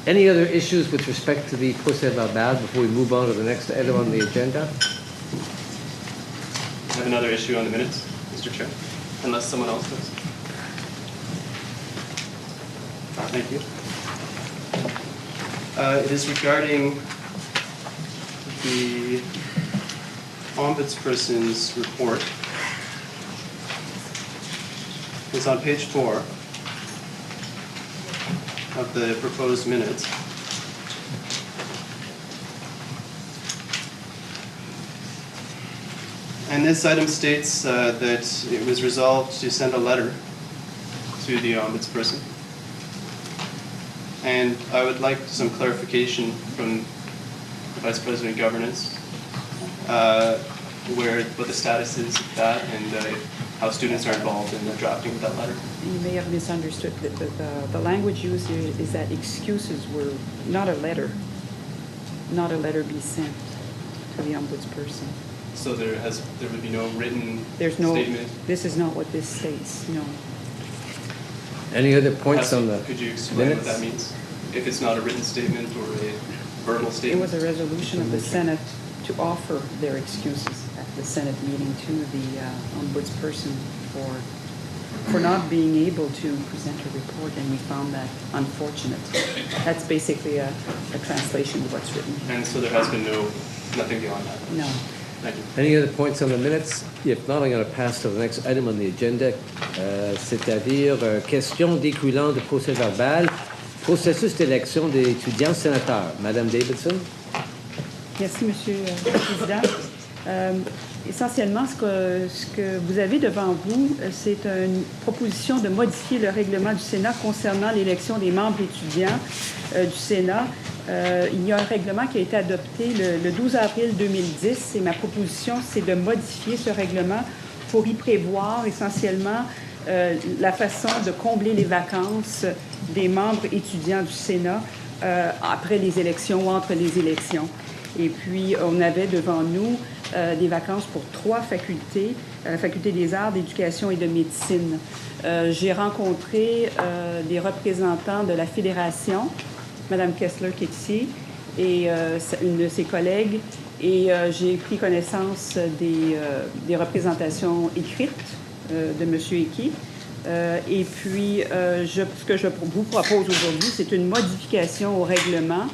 Any other issues with respect to the procès verbal before we move on to the next item on the agenda? I have another issue on the minutes, Mr. Chair, unless someone else does. Thank you. It is regarding the ombudsperson's report. It's on page 4 of the proposed minutes. And this item states that it was resolved to send a letter to the ombudsperson. And I would like some clarification from the Vice President of Governance, what the status is of that, and how students are involved in the drafting of that letter. You may have misunderstood. The language used here is that excuses were not a letter be sent to the ombudsperson. So there would be no written There's no, statement? this is not what this states, no. Any other points on the Could you explain minutes? what that means? If it's not a written statement or a verbal It statement? was a resolution of the Senate to offer their excuses at the Senate meeting to the ombudsperson for not being able to present a report, and we found that unfortunate. That's basically a translation of what's written. And so there has been nothing beyond that? No. Thank you. Any other points on the minutes? If not, I'm going to pass to the next item on the agenda, c'est-à-dire question découlant de procès verbal, processus d'élection des étudiants sénateurs. Madame Davidson? Merci, Monsieur le Président. Essentiellement, ce que vous avez devant vous, c'est une proposition de modifier le règlement du Sénat concernant l'élection des membres étudiants du Sénat. Il y a un règlement qui a été adopté le 12 avril 2010 et ma proposition, c'est de modifier ce règlement pour y prévoir essentiellement la façon de combler les vacances des membres étudiants du Sénat après les élections ou entre les élections. Et puis, on avait devant nous des vacances pour 3 facultés, la faculté des arts, d'éducation et de médecine. J'ai rencontré des représentants de la fédération, Mme Kessler qui est ici, et une de ses collègues, et j'ai pris connaissance des représentations écrites de M. Hickey. Et puis, ce que je vous propose aujourd'hui, c'est une modification au règlement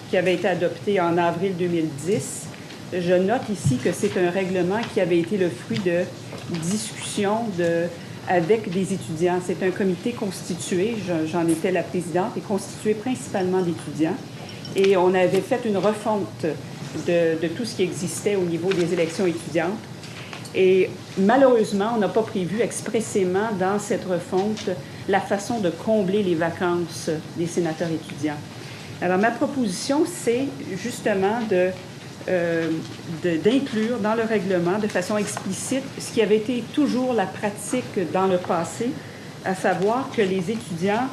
qui avait été adopté en avril 2010. Je note ici que c'est un règlement qui avait été le fruit de discussions avec des étudiants. C'est un comité constitué, j'en étais la présidente, et constitué principalement d'étudiants. Et on avait fait une refonte de tout ce qui existait au niveau des élections étudiantes. Et malheureusement, on n'a pas prévu expressément dans cette refonte la façon de combler les vacances des sénateurs étudiants. Alors, ma proposition, c'est justement d'inclure dans le règlement de façon explicite ce qui avait été toujours la pratique dans le passé, à savoir que les étudiants,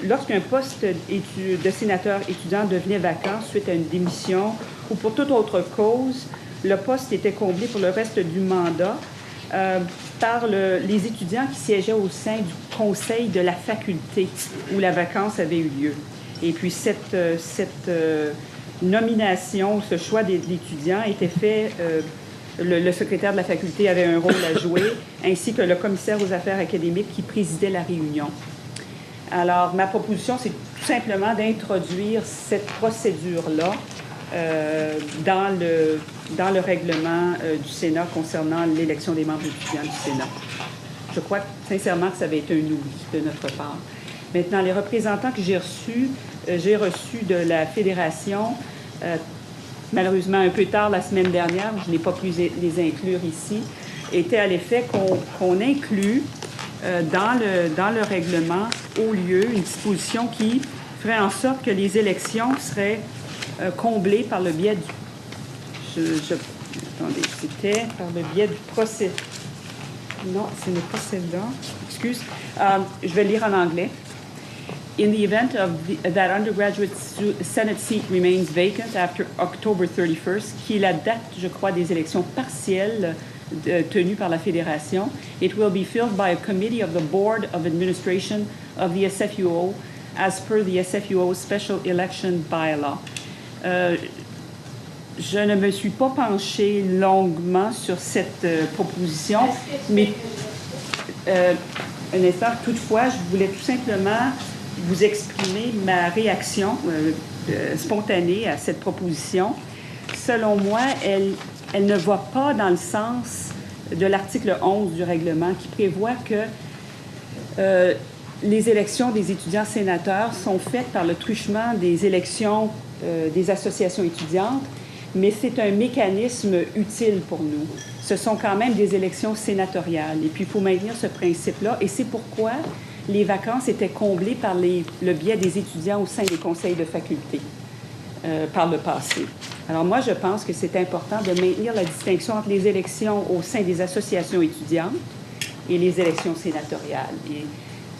lorsqu'un poste de sénateur étudiant devenait vacant suite à une démission ou pour toute autre cause, le poste était comblé pour le reste du mandat par les étudiants qui siégeaient au sein du conseil de la faculté où la vacance avait eu lieu. Et puis, cette nomination, ce choix de l'étudiant était fait, le secrétaire de la faculté avait un rôle à jouer, ainsi que le commissaire aux affaires académiques qui présidait la réunion. Alors, ma proposition, c'est tout simplement d'introduire cette procédure-là dans le règlement du Sénat concernant l'élection des membres étudiants du Sénat. Je crois sincèrement que ça avait été un oubli de notre part. Maintenant, les représentants que j'ai reçus de la Fédération, malheureusement un peu tard la semaine dernière, je n'ai pas pu les inclure ici, étaient à l'effet qu'on inclut dans le règlement au lieu une disposition qui ferait en sorte que les élections seraient comblées par le biais attendez, c'était par le biais du procès. Non, ce n'est pas celle-là. Excuse. Je vais lire en anglais. In the event that undergraduate Senate seat remains vacant after October 31st, qui est la date, je crois, des élections partielles tenues par la Fédération, it will be filled by a committee of the Board of Administration of the SFUO as per the SFUO Special Election Bylaw. Je ne me suis pas penchée longuement sur cette proposition, mais un instant, toutefois, je voulais tout simplement vous exprimer ma réaction spontanée à cette proposition. Selon moi, elle ne va pas dans le sens de l'article 11 du règlement qui prévoit que les élections des étudiants sénateurs sont faites par le truchement des élections des associations étudiantes, mais c'est un mécanisme utile pour nous. Ce sont quand même des élections sénatoriales. Et puis, il faut maintenir ce principe-là. Et c'est pourquoi les vacances étaient comblées par le biais des étudiants au sein des conseils de faculté par le passé. Alors moi, je pense que c'est important de maintenir la distinction entre les élections au sein des associations étudiantes et les élections sénatoriales. Et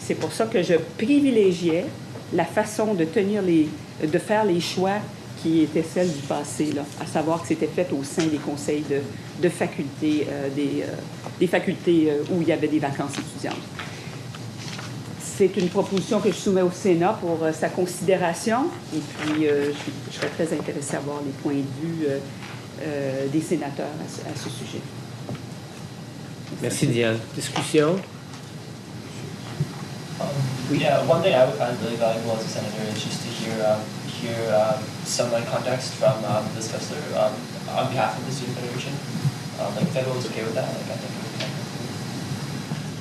c'est pour ça que je privilégiais la façon de faire les choix qui étaient celles du passé, là, à savoir que c'était fait au sein des conseils de facultés, des facultés où il y avait des vacances étudiantes. C'est une proposition que je soumets au Sénat pour sa considération, et puis je serais très intéressée à voir les points de vue des sénateurs à ce sujet. Merci, Diane. Discussion? Yeah, one thing I would find really valuable as a senator is just to hear some context from Ms. Kessler on behalf of the Student Federation. If everyone's okay with that, I think it would be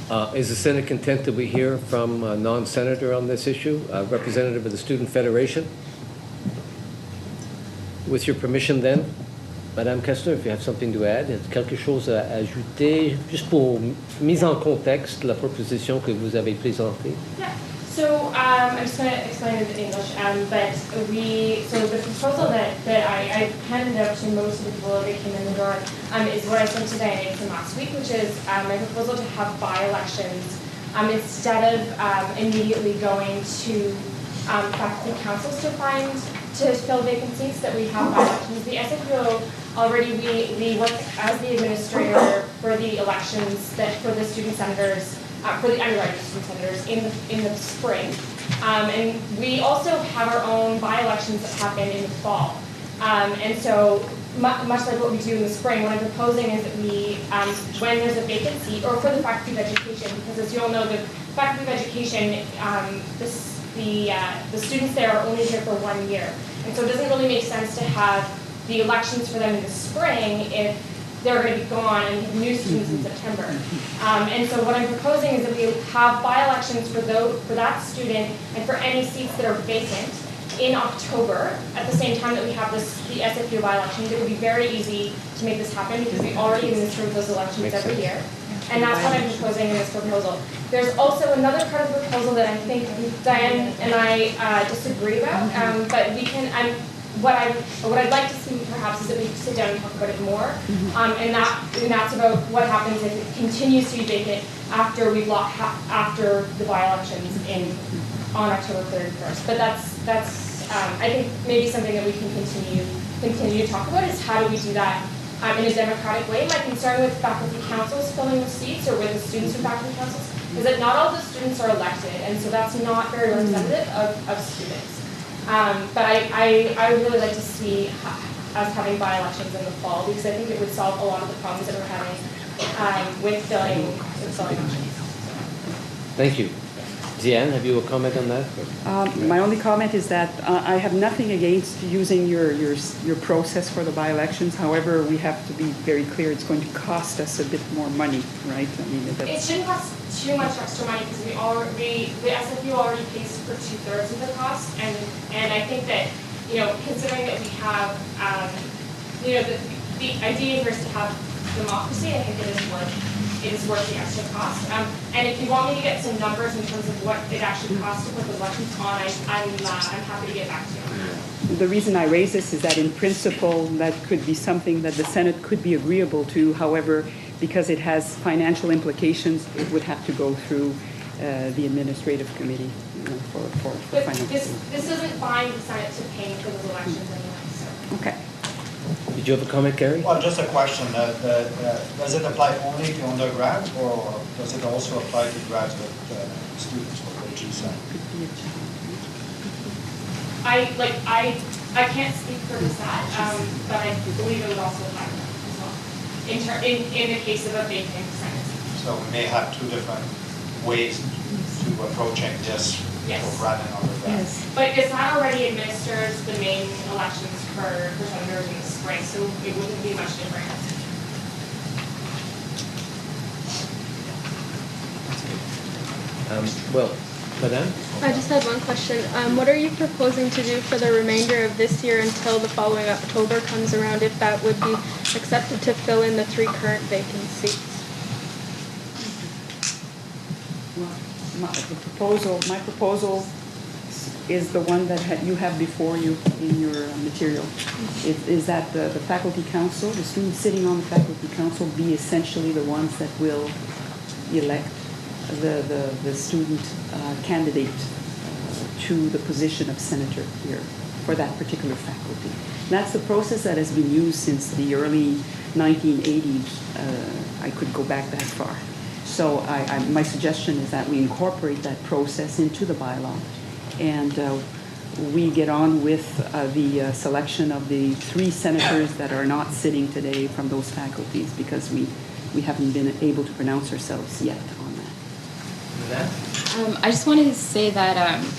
helpful. Is the Senate content that we hear from a non-senator on this issue, a representative of the Student Federation? With your permission then, Madame Kessler, if you have something to add, quelque chose à ajouter, juste pour mise en contexte la proposition que vous avez présentée. Yeah. So I'm just going to explain it in English, but the proposal that I handed out to most of the people that came in the door is what I sent to Diane from last week, which is my proposal to have by-elections instead of immediately going to faculty councils to fill vacancies, that we have by-elections. The SFUO already, we work as the administrator for the elections for the student senators, for the undergraduate student senators in the spring. And we also have our own by-elections that happen in the fall. And so much like what we do in the spring, what I'm proposing is that we, when there's a vacancy, or for the Faculty of Education, because as you all know, the Faculty of Education, the students there are only here for 1 year. And so it doesn't really make sense to have the elections for them in the spring if they're going to be gone and have new students in September. And so what I'm proposing is that we have by-elections for that student and for any seats that are vacant in October, at the same time that we have the SFU by-elections. It would be very easy to make this happen because we already administer those elections every year. And that's what I'm proposing in this proposal. There's also another part of the proposal that I think Diane and I disagree about, but we can. What I'd like to see perhaps is that we sit down and talk about it more, and that's about what happens if it continues to be vacant after after the by-elections on October 31st. But that's I think maybe something that we can continue to talk about is how do we do that in a democratic way. My concern with faculty councils filling the seats, or with the students from faculty councils, is that not all the students are elected, and so that's not very representative of students. But I would really like to see us having by-elections in the fall, because I think it would solve a lot of the problems that we're having with filling elections. Thank you. Diane, have you a comment on that? My only comment is that I have nothing against using your process for the by-elections. However, we have to be very clear, it's going to cost us a bit more money, right? I mean, it shouldn't cost too much extra money because the SFU already pays for 2/3 of the cost, and I think that, considering that we have, the idea here is to have democracy. I think it is worth the extra cost. And if you want me to get some numbers in terms of what it actually costs to put the elections on, I'm happy to get back to you. The reason I raise this is that in principle, that could be something that the Senate could be agreeable to. However, because it has financial implications, it would have to go through the administrative committee for financial. This doesn't bind the Senate to paying for those elections anyway. So. Okay. Did you have a comment, Gary? Well, just a question. Does it apply only to undergrad, or does it also apply to graduate students for the GSA? I can't speak for the SAT, but I believe it would also apply to them as well. In the case of a vacant Senate. So we may have two different ways to approaching this for grad and undergrad. Yes. But it's not already administers the main elections for senators in the spring, so it wouldn't be much different. Madame? I just had one question. What are you proposing to do for the remainder of this year until the following October comes around, if that would be accepted to fill in the 3 current vacant seats? My proposal is the one that you have before you in your material. Is that the faculty council, the students sitting on the faculty council, be essentially the ones that will elect the student candidate to the position of senator here for that particular faculty. That's the process that has been used since the early 1980s. I could go back that far. So my suggestion is that we incorporate that process into the bylaw, and we get on with the selection of the 3 senators that are not sitting today from those faculties, because we haven't been able to pronounce ourselves yet on that. I just wanted to say that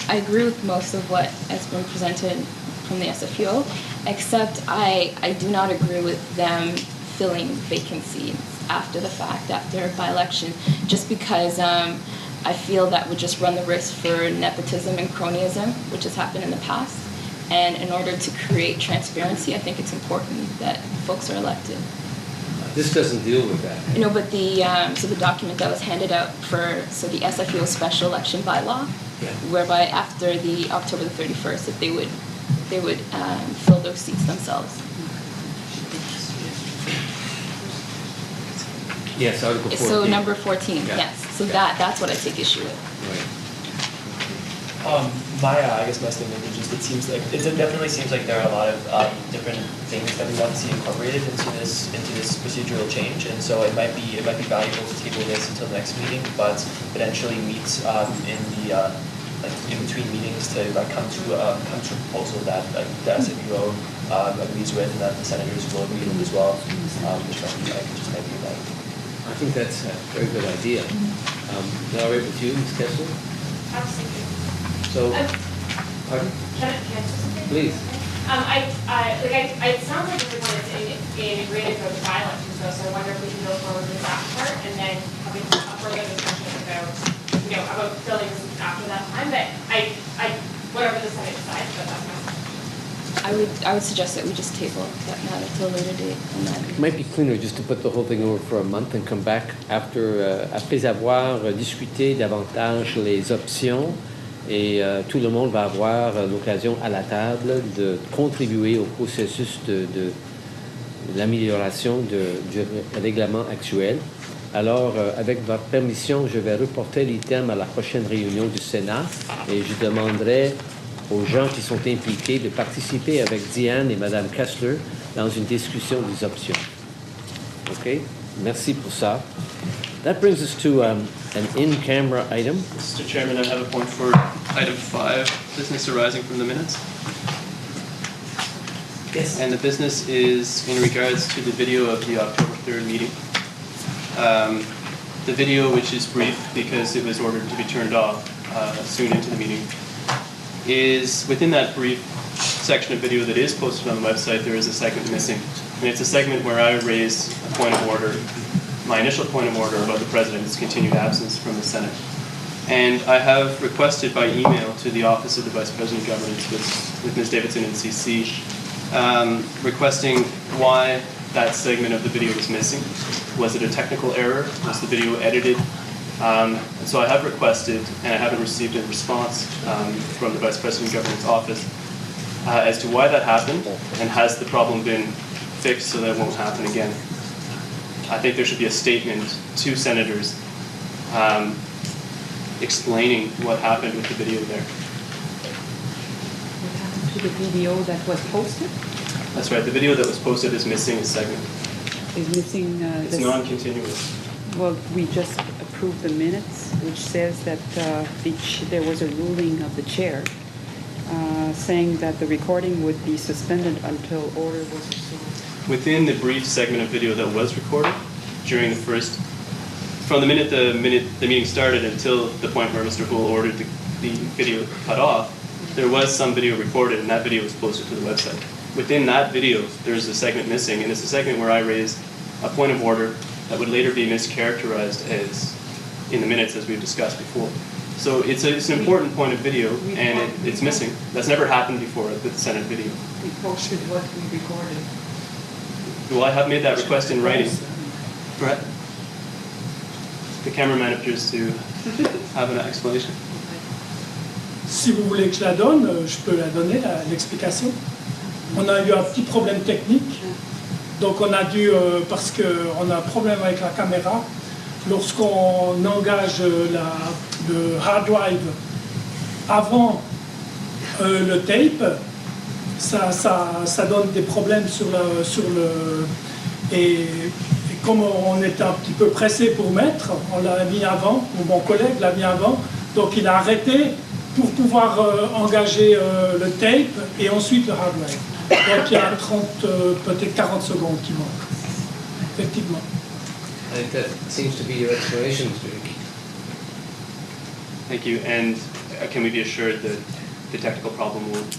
I agree with most of what has been presented from the SFUO, except I do not agree with them filling vacancies after the fact, after a by-election, just because I feel that would just run the risk for nepotism and cronyism, which has happened in the past. And in order to create transparency, I think it's important that folks are elected. This doesn't deal with that. You know, but so the document that was handed out the SFUO special election bylaw, whereby after the October the 31st, that they would fill those seats themselves. Yes, Article 14. So number 14, yes. So that's what I take issue with. Right. I guess my statement is just it definitely seems like there are a lot of different things that we want to see incorporated into this procedural change, and so it might be valuable to table this until the next meeting, but potentially meet in the in between meetings to come to a proposal that the SFUO agrees with, and that the senators will agree with as well, which might be valuable. I think that's a very good idea. Now, right with you, Ms. Kessler? Absolutely. So, pardon? Can I say something? Please. It sounds like everyone is in agreement with the by-elections, though, so I wonder if we can go forward with that part and then having a further discussion about buildings after that time. But whatever the Senate decides, but that's my suggestion. I would suggest that we just table that matter till a later date. It might be cleaner just to put the whole thing over for a month and come back après avoir discuté davantage les options, et tout le monde va avoir l'occasion à la table de contribuer au processus de l'amélioration du règlement actuel. Alors, avec votre permission, je vais reporter l'item à la prochaine réunion du Sénat, et je demanderai aux gens qui sont impliqués de participer avec Diane et Mme Kessler dans une discussion des options. OK? Merci pour ça. That brings us to an in-camera item. Mr. Chairman, I have a point for item 5, business arising from the minutes. Yes. And the business is in regards to the video of the October 3rd meeting. The video, which is brief because it was ordered to be turned off soon into the meeting, is within that brief section of video that is posted on the website, there is a segment missing. And it's a segment where I raise a point of order, my initial point of order about the President's continued absence from the Senate. And I have requested by email to the Office of the Vice President of Governance with Ms. Davidson and CC, requesting why that segment of the video was missing. Was it a technical error? Was the video edited? So I have requested, and I haven't received a response from the Vice President of Government's office as to why that happened, and has the problem been fixed so that it won't happen again. I think there should be a statement to senators explaining what happened with the video there. What happened to the video that was posted? That's right, the video that was posted is missing a segment. Is missing... it's non-continuous. Well, we just approved the minutes, which says that there was a ruling of the chair saying that the recording would be suspended until order was restored. Within the brief segment of video that was recorded during the first, from the minute the meeting started until the point where Mr. Houle ordered the video cut off, there was some video recorded, and that video was posted to the website. Within that video, there's a segment missing, and it's a segment where I raised a point of order that would later be mischaracterized as in the minutes, as we've discussed before. So it's an important point of video, and it's missing. That's never happened before with the Senate video. We posted what we recorded. Well, I have made that request in writing. Brett? The cameraman appears to have an explanation. Si vous voulez que je la donne, je peux la donner, l'explication. On a eu un petit problème technique. Donc on a dû, parce qu'on a un problème avec la caméra, lorsqu'on engage le hard drive avant le tape, ça donne des problèmes sur le et comme on était un petit peu pressé pour mettre, on l'a mis avant, ou mon collègue l'a mis avant, donc il a arrêté pour pouvoir engager le tape et ensuite le hard drive. Donc il y a peut-être 40 secondes qui manquent, effectivement. I think that seems to be your explanation, Mr. Hickey. Thank you. And can we be assured that the technical problem won't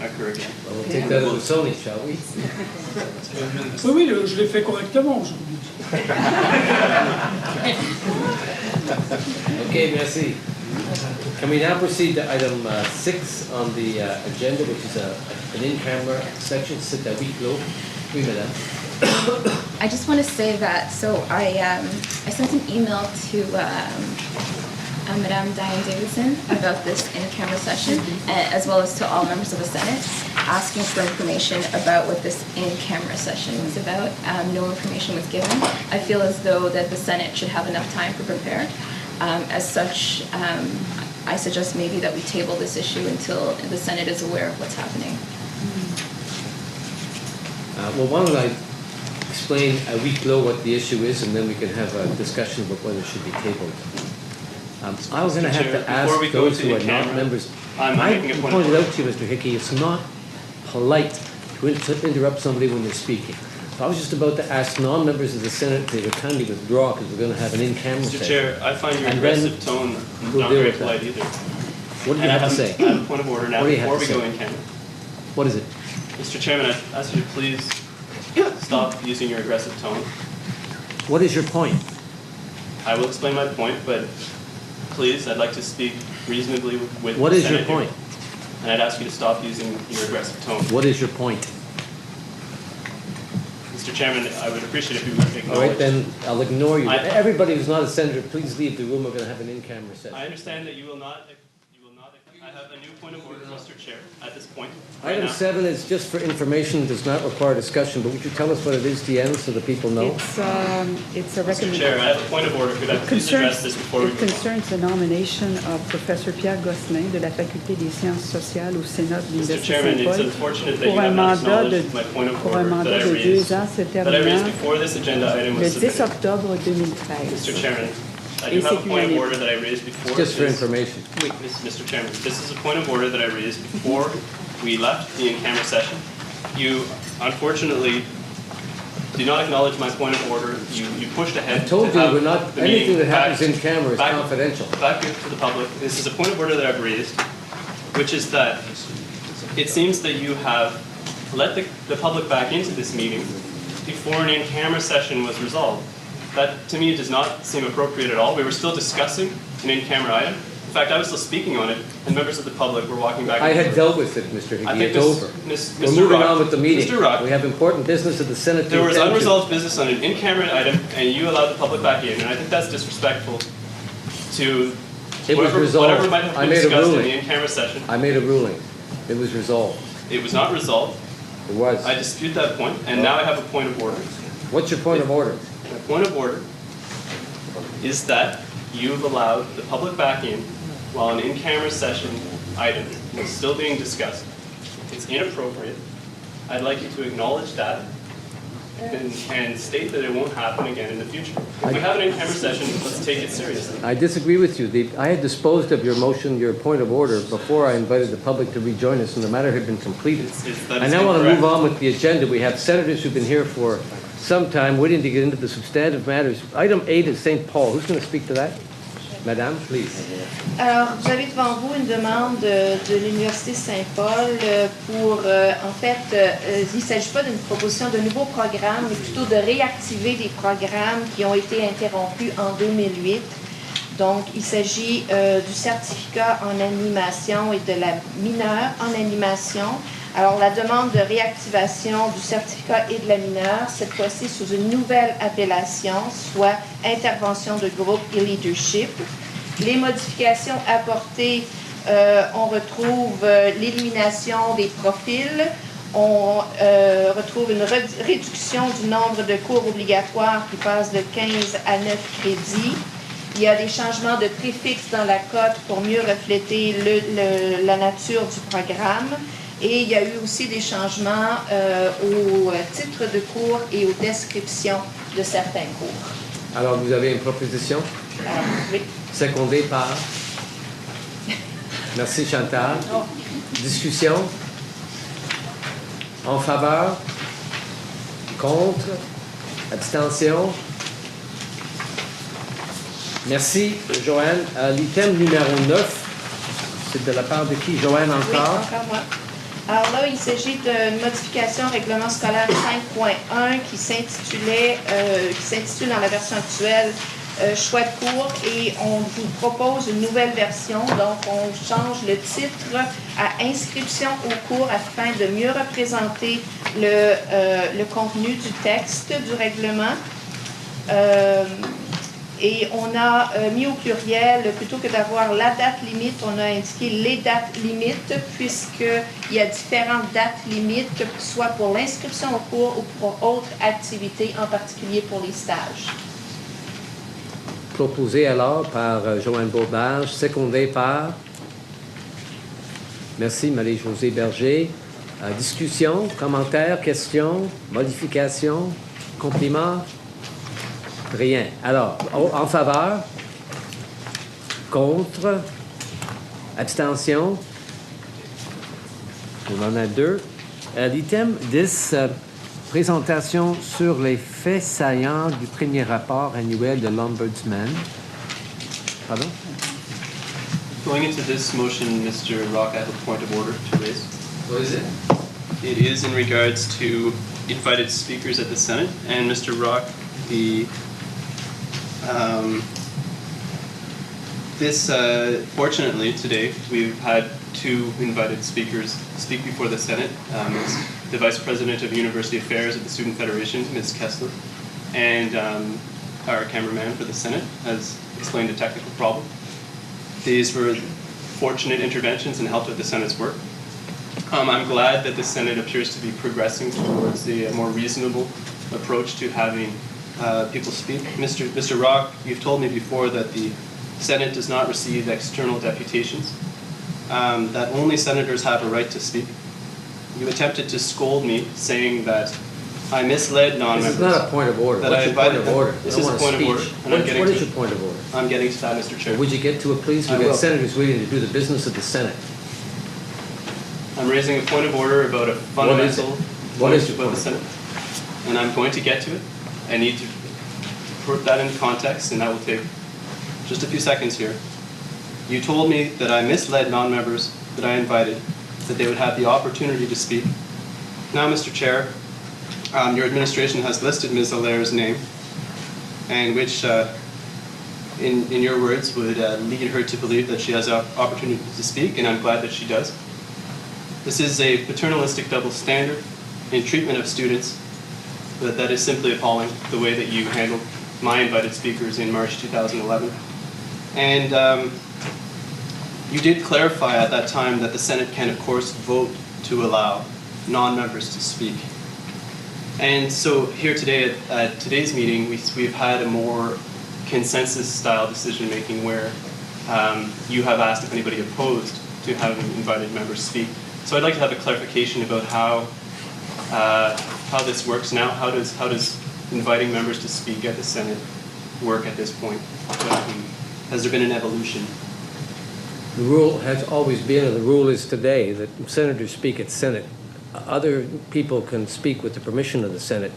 occur again? Well, we'll take that as a Sony, shall we? Oui, je l'ai fait correctement aujourd'hui. Okay, merci. Can we now proceed to item 6 on the agenda, which is an in-camera section, c'est à huis clos. Oui, madame. I just want to say that, so I sent an email to Madame Diane Davidson about this in-camera session, as well as to all members of the Senate, asking for information about what this in-camera session was about. No information was given. I feel as though that the Senate should have enough time to prepare. As such, I suggest maybe that we table this issue until the Senate is aware of what's happening. Well, why don't I explain à huis clos what the issue is, and then we can have a discussion about whether it should be tabled. I was going to have to ask those who are not members. I pointed out to you, Mr. Hickey, it's not polite to interrupt somebody when they're speaking. So I was just about to ask non-members of the Senate to kindly withdraw because we're going to have an in-camera session. Mr. Chair, I find your aggressive tone not very polite either. What do you have to say? I have a point of order now before we go in camera. What is it? Mr. Chairman, I ask you to please stop using your aggressive tone. What is your point? I will explain my point, but please, I'd like to speak reasonably with What the is your Senate here. point? And I'd ask you to stop using your aggressive tone. What is your point? Mr. Chairman, I would appreciate if you would acknowledge. All right, then I'll ignore you. Everybody who's not a senator, please leave the room. We're going to have an in-camera session. I understand that you will not. I have a new point of order, Mr. Chair, at this point. Item 7 is just for information, does not require discussion, but would you tell us what it is, Diane, so the people know? It's a Mr. recommendation. Chair, I have a point of order. Could I please address this before we It concerns the nomination of Professor Pierre Gosselin de la Faculté des Sciences sociales au Sénat de Mr. l'Université Chairman, it's Saint-Paul unfortunate that you pour un have not mandat acknowledged my point of pour un order mandat that I de 2 raised, ans se that I raised terminant before this agenda item le was 10 submitted. octobre 2013. Mr. Chairman, I do have a point of order that I raised before. Just for information. Wait, Mr. Chairman, this is a point of order that I raised before we left the in-camera session. You, unfortunately, do not acknowledge my point of order. You pushed ahead. I told you we're not, the anything meeting that happens back- in camera is back- confidential. Back to the public. This is a point of order that I've raised, which is that it seems that you have let the public back into this meeting before an in-camera session was resolved. That, to me, does not seem appropriate at all. We were still discussing an in-camera item. In fact, I was still speaking on it, and members of the public were walking back I and had forth. dealt with it, Mr. I Hickey, think it's over. We're Mr. moving Rock- on with the meeting. Mr. Rock, We have important business of the Senate to there was attend to. unresolved business on an in-camera item, and you allowed the public back in, and I think that's disrespectful to It was whatever resolved. might have I been made a discussed in ruling. the in-camera session. I made a ruling. It was resolved. It was not resolved. It was. I dispute that point, and now I have a point of order. What's your point of order? My point of order is that you've allowed the public back in while an in-camera session item is still being discussed. It's inappropriate. I'd like you to acknowledge that and state that it won't happen again in the future. If we have an in-camera session, let's take it seriously. I disagree with you. I had disposed of your motion, your point of order, before I invited the public to rejoin us, and the matter had been completed. That I is now want to incorrect. move on with the agenda. We have senators who've been here for some time, waiting to get into the substantive matters. Item 8 is St. Paul. Who's going to speak to that? Madame, please. Alors, vous avez devant vous une demande de l'Université Saint-Paul pour, en fait, il ne s'agit pas d'une proposition de nouveaux programmes, mais plutôt de réactiver des programmes qui ont été interrompus en 2008. Donc, il s'agit du certificat en animation et de la mineure en animation. Alors, la demande de réactivation du certificat et de la mineure, cette fois-ci sous une nouvelle appellation, soit intervention de groupe et leadership. Les modifications apportées, on retrouve l'élimination des profils, On retrouve une réduction du nombre de cours obligatoires qui passe de 15 à 9 crédits. Il y a des changements de préfixe dans la cote pour mieux refléter la nature du programme. Et il y a eu aussi des changements au titre de cours et aux descriptions de certains cours. Alors, vous avez une proposition? Oui. Secondée par? Merci, Chantal. Discussion? En faveur? Contre? Abstention? Merci, Joanne. L'item numéro 9, c'est de la part de qui? Joanne, encore? Oui, encore moi. Alors là, il s'agit d'une modification au règlement scolaire 5.1 qui s'intitule dans la version actuelle choix de cours, et on vous propose une nouvelle version. Donc, on change le titre à inscription au cours afin de mieux représenter le contenu du texte du règlement. Et on a mis au pluriel, plutôt que d'avoir la date limite, on a indiqué les dates limites, puisqu'il y a différentes dates limites, soit pour l'inscription au cours ou pour autres activités, en particulier pour les stages. Proposé alors par Joanne Beaubage, secondé par? Merci, Marie-Josée Berger. Discussion, commentaires, questions, modifications, compliments? Rien. Alors, en faveur? Contre? Abstention? On en a 2. L'item 10, présentation sur les faits saillants du premier rapport annuel de l'Ombudsman. Pardon? Going into this motion, Mr. Rock, I have a point of order to raise. What is it? It is in regards to invited speakers at the Senate, and Mr. Rock, fortunately, today, we've had 2 invited speakers speak before the Senate. It's the Vice President of University Affairs at the Student Federation, Ms. Kessler, and our cameraman for the Senate has explained a technical problem. These were fortunate interventions and helped with the Senate's work. I'm glad that the Senate appears to be progressing towards a more reasonable approach to having people speak. Mr. Rock, you've told me before that the Senate does not receive external deputations, that only senators have a right to speak. You attempted to scold me, saying that I misled non-members. This is not a point of order. What's your point of order? This is a point of order. What is your point of order? I'm getting to that, Mr. Chair. Would you get to it, please? We've got senators waiting to do the business of the Senate. I'm raising a point of order about a fundamental What is your point of the Senate, and I'm going to get to it. I need to put that in context, and that will take just a few seconds here. You told me that I misled non-members that I invited, that they would have the opportunity to speak. Now, Mr. Chair, your administration has listed Ms. Allaire's name, and which, in your words, would lead her to believe that she has an opportunity to speak, and I'm glad that she does. This is a paternalistic double standard in treatment of students, but that is simply appalling, the way that you handled my invited speakers in March 2011. And you did clarify at that time that the Senate can, of course, vote to allow non-members to speak. And so here today, at today's meeting, we've had a more consensus-style decision-making where you have asked if anybody opposed to having invited members speak. So I'd like to have a clarification about how this works now. How does inviting members to speak at the Senate work at this point? Has there been an evolution? The rule has always been, and the rule is today, that senators speak at Senate. Other people can speak with the permission of the Senate.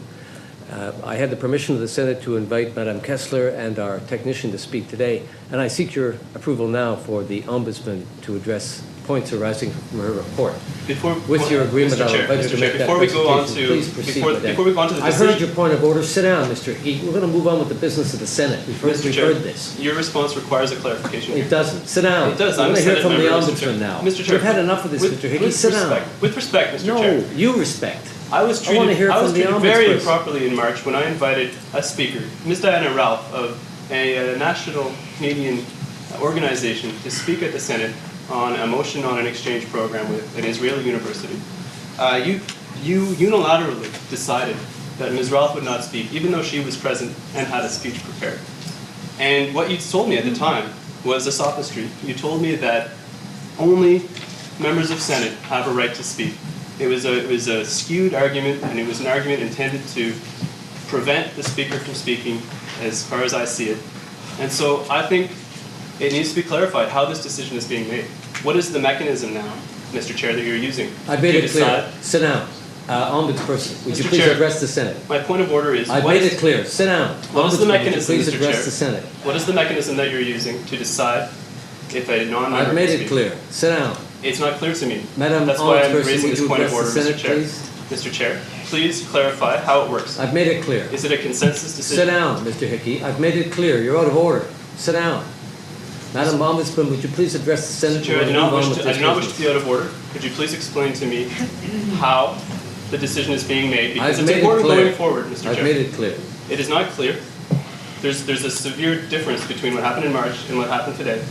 I had the permission of the Senate to invite Madame Kessler and our technician to speak today, and I seek your approval now for the Ombudsman to address points arising from her report. With your agreement, I'll invite her to make that presentation. Please proceed with that. Before we go on to the I've heard your point of order. Sit down, Mr. Heath. We're going to move on with the business of the Senate. We've heard this. Your response requires a clarification. It doesn't. Sit down. It does. I'm I'm going to a hear from the Senate member, Ombudsman now. Mr. Chair. We've had enough of this, Mr. Hickey. Sit down. With respect, Mr. Chair. No, you respect. I was treated Ombudsman. very improperly in March when I invited a speaker, Ms. Diana Ralph, of a national Canadian organization, to speak at the Senate on a motion on an exchange program with an Israeli university. you unilaterally decided that Ms. Roth would not speak, even though she was present and had a speech prepared. And what you told me at the time was a sophistry. You told me that only members of Senate have a right to speak. It was a skewed argument, and it was an argument intended to prevent the speaker from speaking, as far as I see it. And so I think it needs to be clarified how this decision is being made. What is the mechanism now, Mr. Chair, that you're using? I've made it clear. Sit down. Ombudsperson, would you please address the Senate? My point of order is... I've made it clear. Sit down. What is the mechanism, please Mr. address Chair? the Senate? What is the mechanism that you're using to decide if a non-member I've made can it speak? clear. Sit down. It's not clear to me. Madam That's why I'm Ombudsperson, raising would this you point of address order, the Mr. Senate, Chair. please? Mr. Chair, please clarify how it works. I've made it clear. Is it a consensus decision? Sit down, Mr. Hickey. I've made it clear. You're out of order. Sit down. Madam Ombudsman, would you please address the Senate? Mr. Chair, I do not wish to be out of order. Could you please explain to me how the decision is being made? Because it's important going forward, Mr. Chair. I've made it clear. It is not clear. There's a severe difference between what happened in March and what happened today.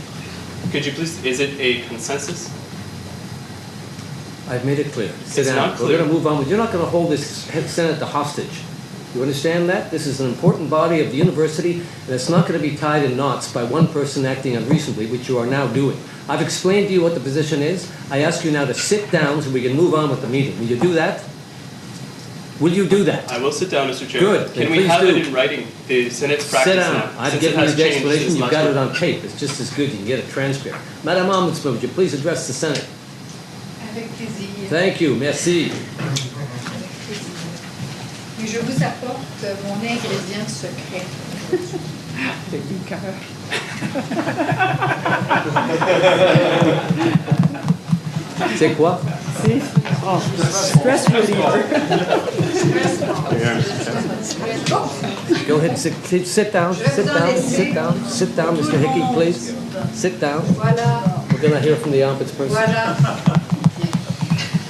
Could you please, is it a consensus? I've made it clear. Sit It's down. not clear. We're going to move on. You're not going to hold this Senate hostage. You understand that? This is an important body of the university, and it's not going to be tied in knots by one person acting unreasonably, which you are now doing. I've explained to you what the position is. I ask you now to sit down so we can move on with the meeting. Will you do that? Will you do that? I will sit down, Mr. Chair. Good. Can we have it in writing, the Senate's practice Sit down. now? I've since given it you has the changed explanation. since You've last got it week? on tape. It's just as good. You can get a transcript. Madame Ombudsman, would you please address the Senate? Avec plaisir. Thank you. Merci. Et je vous apporte mon ingrédient secret. Avec du cœur. C'est quoi? C'est stress reliever. Go ahead and sit down. Sit down. Sit down. Sit down, Mr. Hickey, please. Sit down. Voilà. We're going to hear from the ombudsperson. Voilà.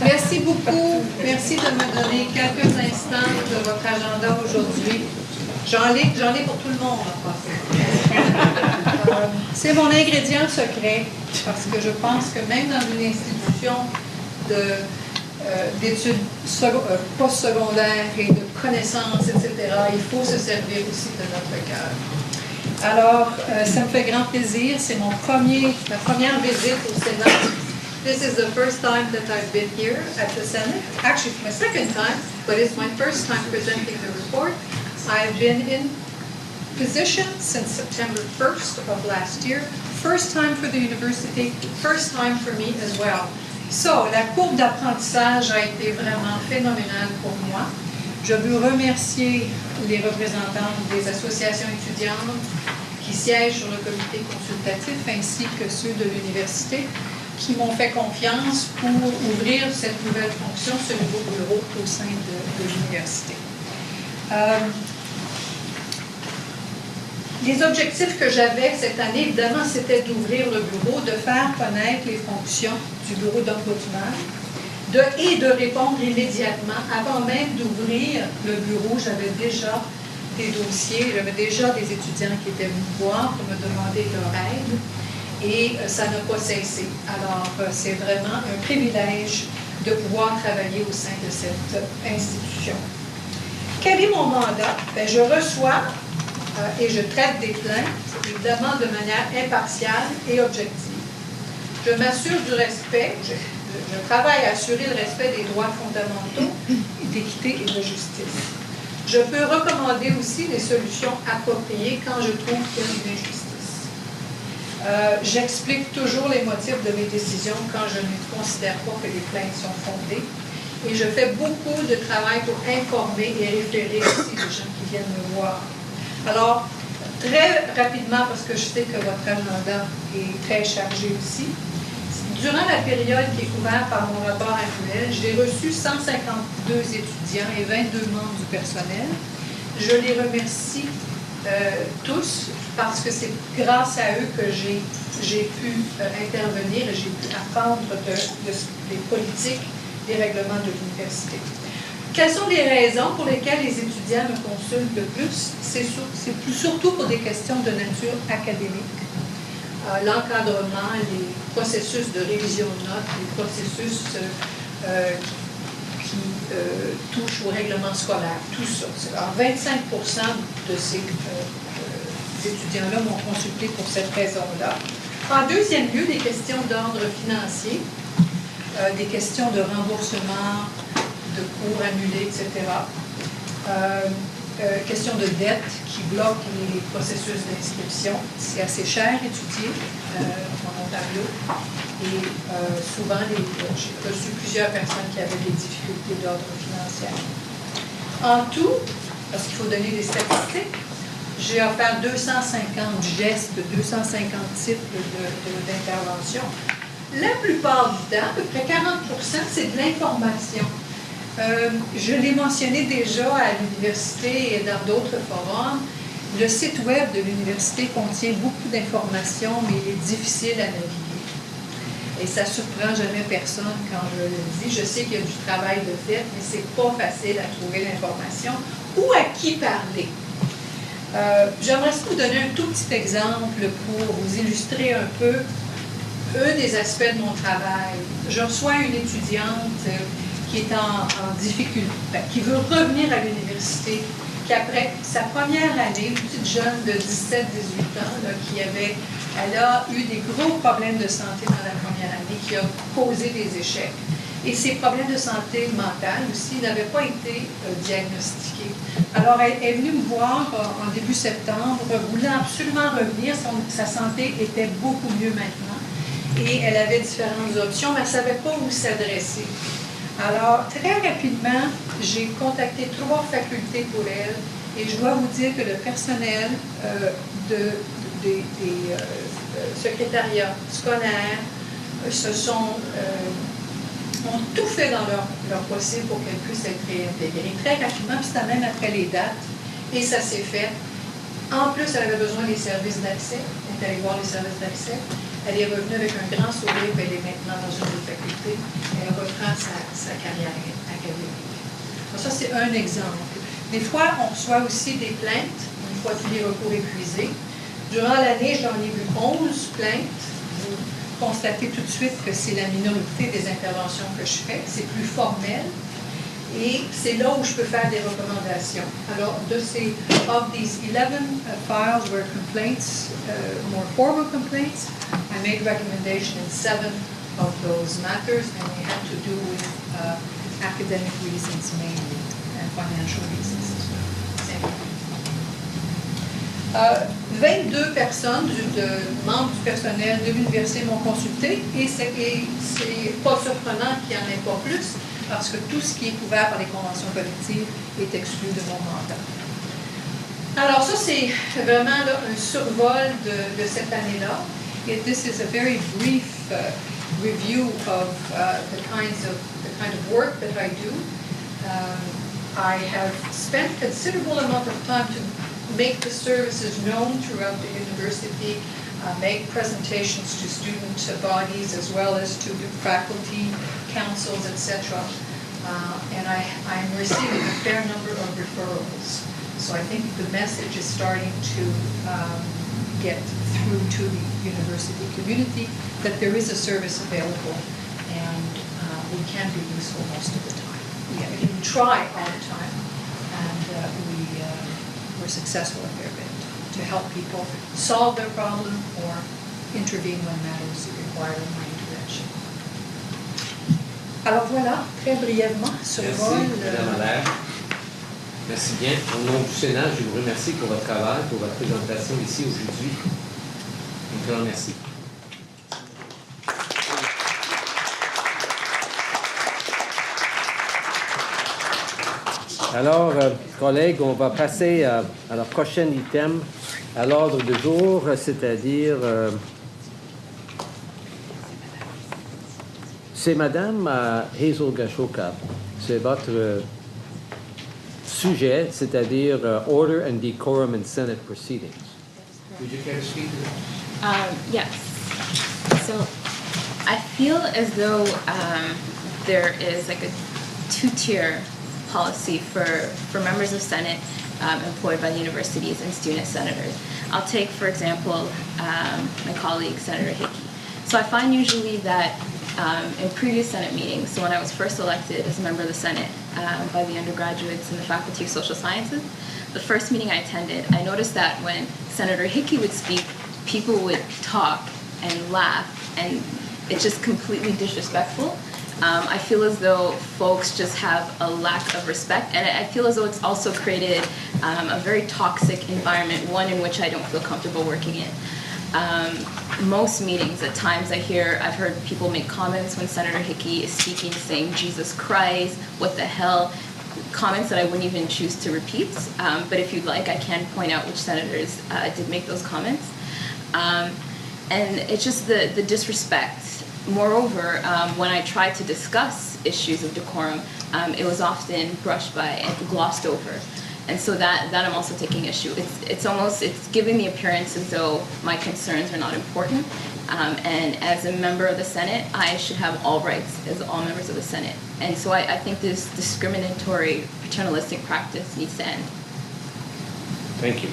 Merci beaucoup. Merci de me donner quelques instants de votre agenda aujourd'hui. J'en ai pour tout le monde en passant. C'est mon ingrédient secret parce que je pense que même dans une institution d'études postsecondaires et de connaissances, etc., il faut se servir aussi de notre cœur. Alors, ça me fait grand plaisir. C'est ma première visite au Sénat. This is the first time that I've been here at the Senate. Actually, it's my second time, but it's my first time presenting the report. I've been in position since September 1st of last year. First time for the university, first time for me as well. So, la courbe d'apprentissage a été vraiment phénoménale pour moi. Je veux remercier les représentants des associations étudiantes qui siègent sur le comité consultatif ainsi que ceux de l'université qui m'ont fait confiance pour ouvrir cette nouvelle fonction, ce nouveau bureau au sein de l'université. Les objectifs que j'avais cette année, évidemment, c'était d'ouvrir le bureau, de faire connaître les fonctions du bureau d'ombudsman et de répondre immédiatement. Avant même d'ouvrir le bureau, j'avais déjà des dossiers, j'avais déjà des étudiants qui étaient venus me voir pour me demander leur aide. Et ça n'a pas cessé. Alors, c'est vraiment un privilège de pouvoir travailler au sein de cette institution. Quel est mon mandat? Bien, je reçois et je traite des plaintes, évidemment de manière impartiale et objective. Je m'assure du respect, je travaille à assurer le respect des droits fondamentaux, d'équité et de justice. Je peux recommander aussi des solutions appropriées quand je trouve qu'il y a une injustice. J'explique toujours les motifs de mes décisions quand je ne considère pas que les plaintes sont fondées. Et je fais beaucoup de travail pour informer et référer aussi les gens qui viennent me voir. Alors, très rapidement, parce que je sais que votre agenda est très chargé aussi, durant la période qui est couverte par mon rapport annuel, j'ai reçu 152 étudiants et 22 membres du personnel. Je les remercie tous, parce que c'est grâce à eux que j'ai pu intervenir et j'ai pu apprendre des politiques, des règlements de l'université. Quelles sont les raisons pour lesquelles les étudiants me consultent le plus? C'est surtout pour des questions de nature académique. L'encadrement, les processus de révision de notes, les processus qui touchent au règlement scolaire, tout ça. Alors, 25% de ces étudiants-là m'ont consulté pour cette raison-là. En deuxième lieu, des questions d'ordre financier, des questions de remboursement, de cours annulés, etc. Question de dette qui bloque les processus d'inscription. C'est assez cher étudier en Ontario. Et souvent, j'ai reçu plusieurs personnes qui avaient des difficultés d'ordre financier. En tout, parce qu'il faut donner des statistiques, j'ai offert 250 gestes, 250 types d'interventions. La plupart du temps, à peu près 40%, c'est de l'information. Je l'ai mentionné déjà à l'université et dans d'autres forums. Le site web de l'université contient beaucoup d'informations, mais il est difficile à naviguer. Et ça ne surprend jamais personne quand je le dis. Je sais qu'il y a du travail de fait, mais ce n'est pas facile à trouver l'information ou à qui parler. J'aimerais vous donner un tout petit exemple pour vous illustrer un peu un des aspects de mon travail. Je reçois une étudiante qui est en difficulté, qui veut revenir à l'université, qui après sa première année, une petite jeune de 17-18 ans, là, elle a eu des gros problèmes de santé dans la première année, qui a causé des échecs. Et ces problèmes de santé mentale aussi n'avaient pas été diagnostiqués. Alors, elle est venue me voir en début septembre, voulant absolument revenir. Sa santé était beaucoup mieux maintenant. Et elle avait différentes options, mais elle ne savait pas où s'adresser. Alors, très rapidement, j'ai contacté 3 facultés pour elle. Et je dois vous dire que le personnel des secrétariats scolaires ont tout fait dans leur possible pour qu'elle puisse être réintégrée. Très rapidement, puis c'était même après les dates, et ça s'est fait. En plus, elle avait besoin des services d'accès. Elle est allée voir les services d'accès. Elle est revenue avec un grand sourire, puis elle est maintenant dans une autre faculté. Elle reprend sa carrière académique. Alors ça, c'est un exemple. Des fois, on reçoit aussi des plaintes, une fois tous les recours épuisés. Durant l'année, j'en ai vu 11 plaintes. Vous constatez tout de suite que c'est la minorité des interventions que je fais. C'est plus formel. Et c'est là où je peux faire des recommandations. Alors, of these 11 files were complaints, more formal complaints, I made recommendation in 7 of those matters, and they had to do with academic reasons mainly, and financial reasons as well. 22 personnes, membres du personnel de l'université m'ont consulté, et c'est pas surprenant qu'il n'y en ait pas plus, parce que tout ce qui est couvert par les conventions collectives est exclu de mon mandat. Alors ça, c'est vraiment là, un survol de cette année-là. This is a very brief review of the kind of work that I do. I have spent considerable amount of time to make the services known throughout the university, make presentations to student bodies as well as to the faculty, councils, etc. And I'm receiving a fair number of referrals. So I think the message is starting to get through to the university community that there is a service available, and we can be useful most of the time. We try all the time, and we're successful a fair bit to help people solve their problem or intervene when matters require my intervention. Alors voilà, très brièvement, ce vol. Merci, Madame Allaire. Merci bien. Au nom du Sénat, je vous remercie pour votre travail, pour votre présentation ici aujourd'hui. Un grand merci. Alors, collègues, on va passer à la prochaine item à l'ordre du jour, c'est-à-dire c'est Madame Hazel Gashoka. C'est votre sujet, c'est-à-dire Order and Decorum in Senate Proceedings. Would you care to speak to that? Yes. So I feel as though there is like a two-tier policy for members of Senate employed by the universities and student senators. I'll take, for example, my colleague, Senator Hickey. So I find usually that in previous Senate meetings. So when I was first elected as a member of the Senate by the undergraduates in the Faculty of Social Sciences, the first meeting I attended, I noticed that when Senator Hickey would speak, people would talk and laugh, and it's just completely disrespectful. I feel as though folks just have a lack of respect, and I feel as though it's also created a very toxic environment, one in which I don't feel comfortable working in. Most meetings, at times I've heard people make comments when Senator Hickey is speaking, saying, Jesus Christ, what the hell, comments that I wouldn't even choose to repeat. But if you'd like, I can point out which senators did make those comments. And it's just the disrespect. Moreover, when I tried to discuss issues of decorum, it was often brushed by and glossed over. And so that I'm also taking issue. It's giving the appearance as though my concerns are not important. And as a member of the Senate, I should have all rights as all members of the Senate. And so I think this discriminatory paternalistic practice needs to end. Thank you.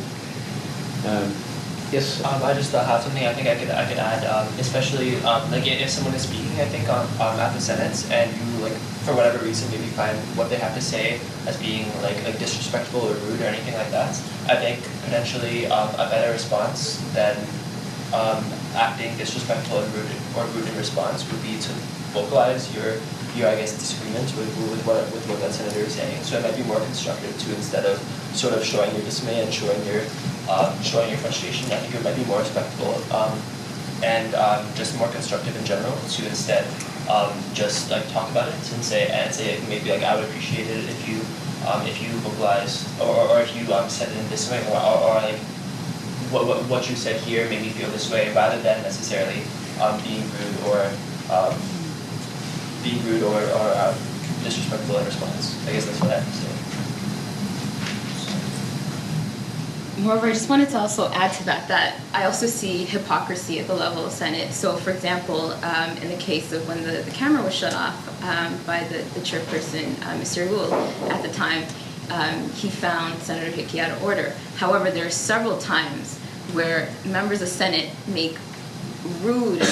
Yes. I just have something I think I could add, especially like if someone is speaking, I think at the Senate, and you like for whatever reason maybe find what they have to say as being like disrespectful or rude or anything like that. I think potentially a better response than acting disrespectful and rude in response would be to vocalize your I guess disagreement with what that senator is saying. So it might be more constructive to, instead of sort of showing your dismay and showing your frustration, I think it might be more respectful and just more constructive in general to instead just like talk about it and say maybe like I would appreciate it if you vocalized or if you said it in this way or like what you said here made me feel this way, rather than necessarily being rude or disrespectful in response. I guess that's what I have to say. Moreover, I just wanted to also add to that I also see hypocrisy at the level of Senate. So, for example, in the case of when the camera was shut off by the chairperson, Mr. Gould, at the time, he found Senator Hickey out of order. However, there are several times where members of Senate make rude,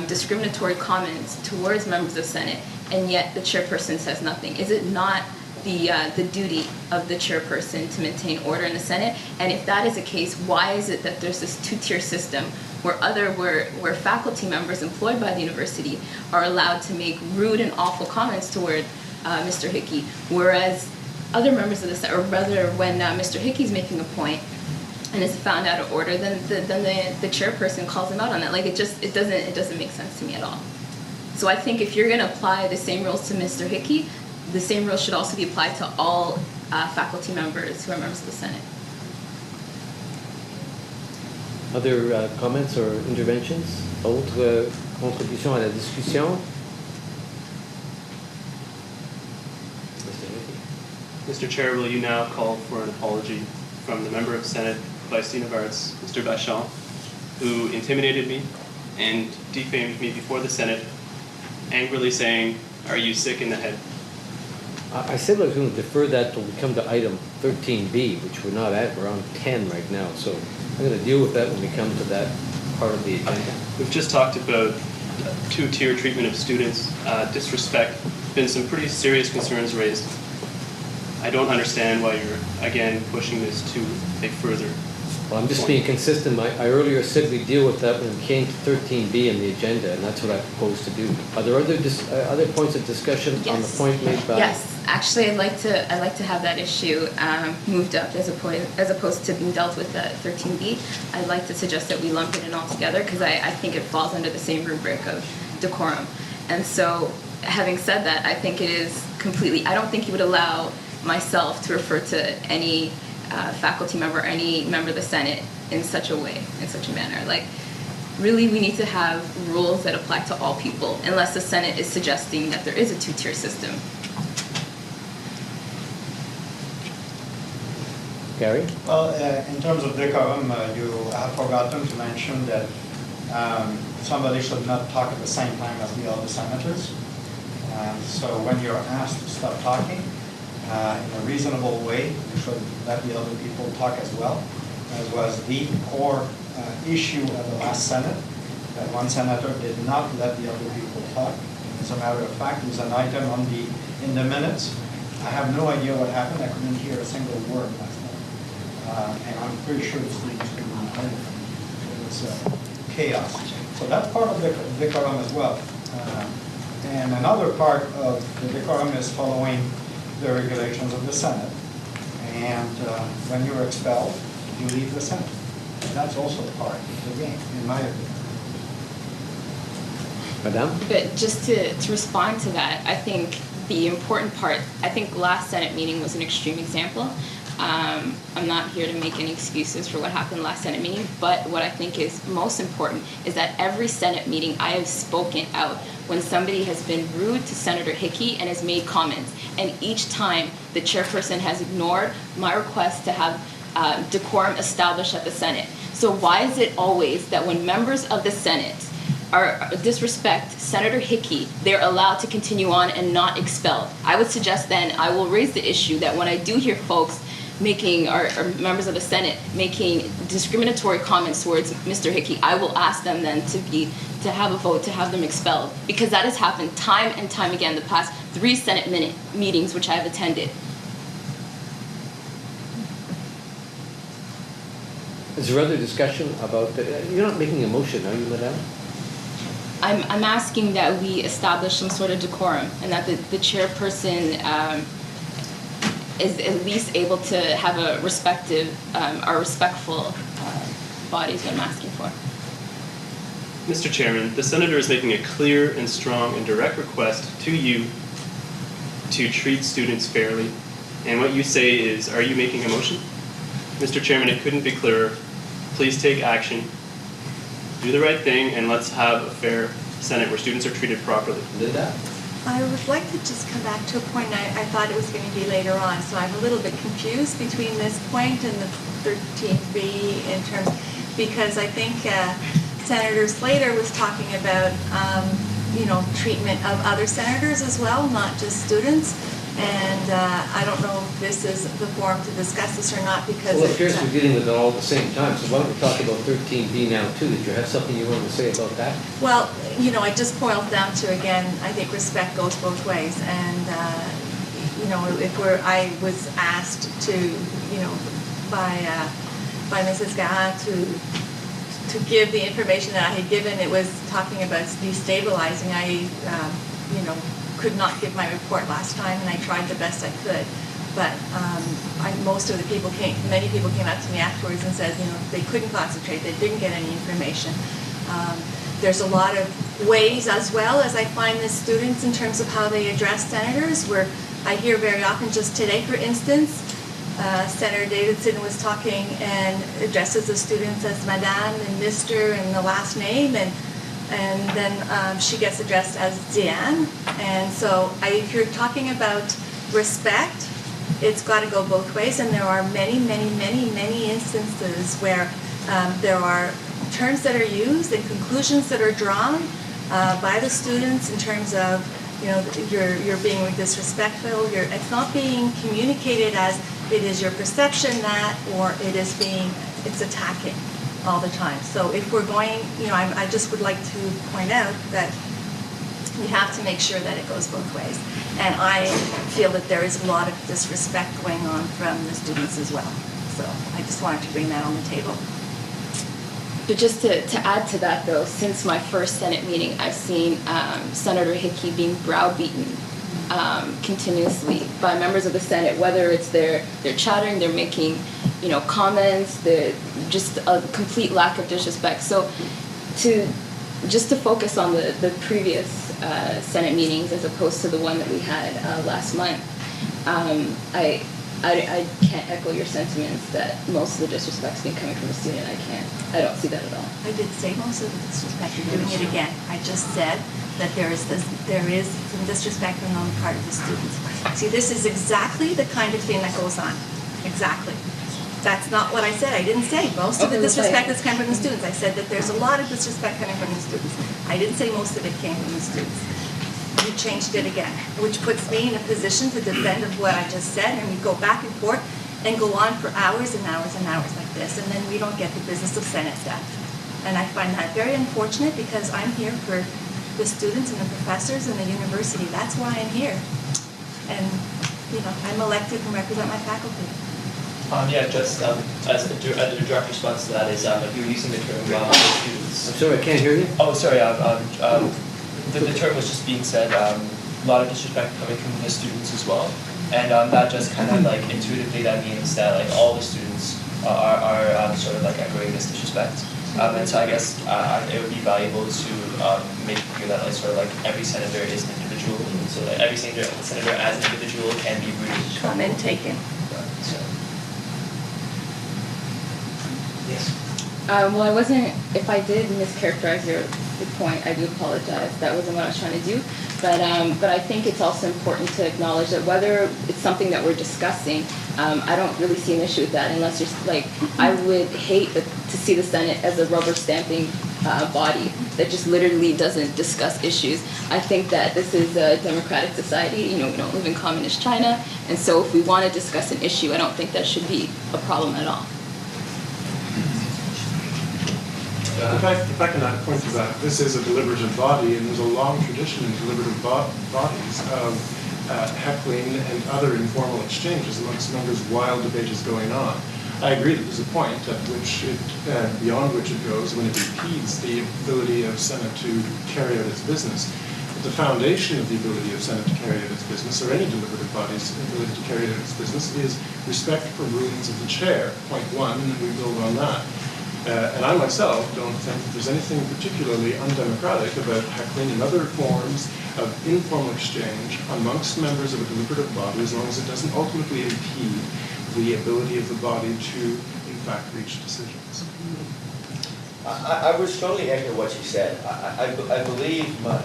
discriminatory comments towards members of Senate, and yet the chairperson says nothing. Is it not the duty of the chairperson to maintain order in the Senate? And if that is the case, why is it that there's this two-tier system where faculty members employed by the university are allowed to make rude and awful comments toward Mr. Hickey, whereas other members of the Senate, or rather when Mr. Hickey's making a point and is found out of order, then the chairperson calls him out on that. Like it doesn't make sense to me at all. So I think if you're going to apply the same rules to Mr. Hickey, the same rules should also be applied to all faculty members who are members of the Senate. Other comments or interventions? Autres contributions à la discussion? Mr. Chair, will you now call for an apology from the member of Senate, Vice Dean of Arts, Mr. Bachand, who intimidated me and defamed me before the Senate, angrily saying, "Are you sick in the head?" I said I was going to defer that till we come to item 13B, which we're not at. We're on 10 right now. So I'm going to deal with that when we come to that part of the agenda. We've just talked about two-tier treatment of students, disrespect, been some pretty serious concerns raised. I don't understand why you're, again, pushing this to a further Well, I'm just point. being consistent. I earlier said we deal with that when we came to 13B in the agenda, and that's what I propose to do. Are there other points of discussion on the point made by? Yes, actually, I'd like to have that issue moved up as opposed to being dealt with at 13B. I'd like to suggest that we lump it in all together because I think it falls under the same rubric of decorum. And so, having said that, I think it is completely. I don't think you would allow myself to refer to any faculty member, any member of the Senate in such a way, in such a manner. Like, really, we need to have rules that apply to all people, unless the Senate is suggesting that there is a two-tier system. Gary? Well, in terms of decorum, you have forgotten to mention that somebody should not talk at the same time as the other senators. So when you're asked to stop talking, in a reasonable way, you should let the other people talk as well, as was the core issue of the last Senate. that one senator did not let the other people talk. As a matter of fact, there's an item in the minutes. I have no idea what happened. I couldn't hear a single word last night. And I'm pretty sure the students couldn't hear anything. It was chaos. So that's part of the decorum as well. And another part of the decorum is following the regulations of the Senate. And when you're expelled, you leave the Senate. And that's also part of the game, in my opinion. Madame? But just to respond to that, I think the important part, I think last Senate meeting was an extreme example. I'm not here to make any excuses for what happened last Senate meeting, but what I think is most important is that every Senate meeting I have spoken out when somebody has been rude to Senator Hickey and has made comments. And each time the chairperson has ignored my request to have decorum established at the Senate. So why is it always that when members of the Senate disrespect Senator Hickey, they're allowed to continue on and not expelled? I would suggest then I will raise the issue that when I do hear folks making, or members of the Senate making discriminatory comments towards Mr. Hickey, I will ask them then to have a vote to have them expelled, because that has happened time and time again the past 3 Senate meetings which I have attended. Is there other discussion about you're not making a motion, are you, Madame? I'm asking that we establish some sort of decorum and that the chairperson is at least able to have a respectful body is what I'm asking for. Mr. Chairman, the Senator is making a clear and strong and direct request to you to treat students fairly. And what you say is, are you making a motion? Mr. Chairman, it couldn't be clearer. Please take action. Do the right thing, and let's have a fair Senate where students are treated properly. Linda? I would like to just come back to a point I thought it was going to be later on, so I'm a little bit confused between this point and the 13B in terms, because I think Senator Slater was talking about, treatment of other senators as well, not just students. And I don't know if this is the forum to discuss this or not, because well, it appears we're dealing with it all at the same time, so why don't we talk about 13B now too? Did you have something you wanted to say about that? Well, I just boiled down to, again, I think respect goes both ways. And, I was asked to, by Mrs. Gaha to give the information that I had given. It was talking about destabilizing. I, could not give my report last time, and I tried the best I could. But many people came up to me afterwards and said, they couldn't concentrate, they didn't get any information. There's a lot of ways as well as I find the students in terms of how they address senators, where I hear very often, just today for instance, Senator Davidson was talking and addresses the students as Madame and Mr. and the last name, and then she gets addressed as Diane. And so if you're talking about respect, it's got to go both ways. And there are many, many, many, many instances where there are terms that are used and conclusions that are drawn by the students in terms of, you're being disrespectful. It's not being communicated as it is your perception that, or it's attacking all the time. So if we're going, I just would like to point out that we have to make sure that it goes both ways. And I feel that there is a lot of disrespect going on from the students as well. So I just wanted to bring that on the table. But just to add to that, though, since my first Senate meeting, I've seen Senator Hickey being browbeaten continuously by members of the Senate, whether it's they're chattering, they're making comments, just a complete lack of disrespect. So to focus on the previous Senate meetings as opposed to the one that we had last month, I can't echo your sentiments that most of the disrespect's been coming from the student. I don't see that at all. I did say most of the disrespect. You're doing it again. I just said that there is some disrespect on the part of the students. See, this is exactly the kind of thing that goes on. Exactly. That's not what I said. I didn't say most of the disrespect is coming from the students. I said that there's a lot of disrespect coming from the students. I didn't say most of it came from the students. You changed it again, which puts me in a position to defend of what I just said, and we go back and forth and go on for hours and hours and hours like this, and then we don't get the business of Senate done. And I find that very unfortunate because I'm here for the students and the professors and the university. That's why I'm here. And, you know, I'm elected and represent my faculty. Just as a direct response to that is if you're using the term students. I'm sorry, I can't hear you. Oh, sorry. The term was just being said. A lot of disrespect coming from the students as well, and that just kind of like intuitively that means that like all the students are sort of like echoing this disrespect. And so I guess it would be valuable to make clear that like sort of like every senator is an individual, and so that every senator as an individual can be rooted. Comment taken. Yes. Well, I wasn't, if I did mischaracterize your point, I do apologize. That wasn't what I was trying to do. But I think it's also important to acknowledge that whether it's something that we're discussing, I don't really see an issue with that unless you're like, I would hate to see the Senate as a rubber stamping body that just literally doesn't discuss issues. I think that this is a democratic society. You know, we don't live in communist China. And so if we want to discuss an issue, I don't think that should be a problem at all. If I can add a point to that, this is a deliberative body, and there's a long tradition in deliberative bodies of heckling and other informal exchanges amongst members while debate is going on. I agree that there's a point at which beyond which it goes when it impedes the ability of Senate to carry out its business. But the foundation of the ability of Senate to carry out its business, or any deliberative body's ability to carry out its business, is respect for rulings of the chair. Point one, and we build on that. And I myself don't think that there's anything particularly undemocratic about heckling and other forms of informal exchange amongst members of a deliberative body, as long as it doesn't ultimately impede the ability of the body to, in fact, reach decisions. I would strongly echo what you said. I believe my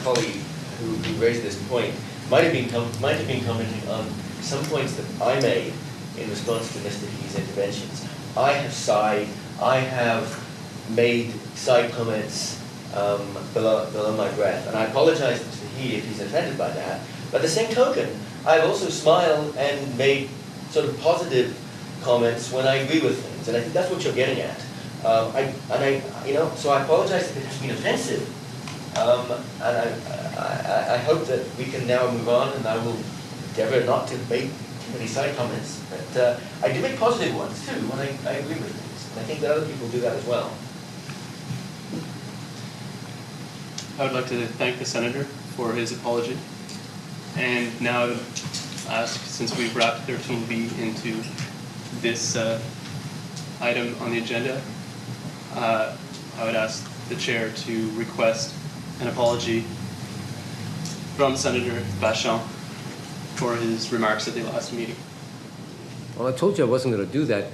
colleague who raised this point might have been commenting on some points that I made in response to Mr. He's interventions. I have sighed. I have made side comments below my breath, and I apologize to Mr. He if he's offended by that. But at the same token, I've also smiled and made sort of positive comments when I agree with things, and I think that's what you're getting at. So I apologize if it has been offensive, and I hope that we can now move on, and I will endeavor not to make many side comments, but I do make positive ones too when I agree with things, and I think that other people do that as well. I would like to thank the Senator for his apology, and now I would ask, since we've wrapped 13B into this item on the agenda, I would ask the Chair to request an apology from Senator Bachand for his remarks at the last meeting. Well, I told you I wasn't going to do that.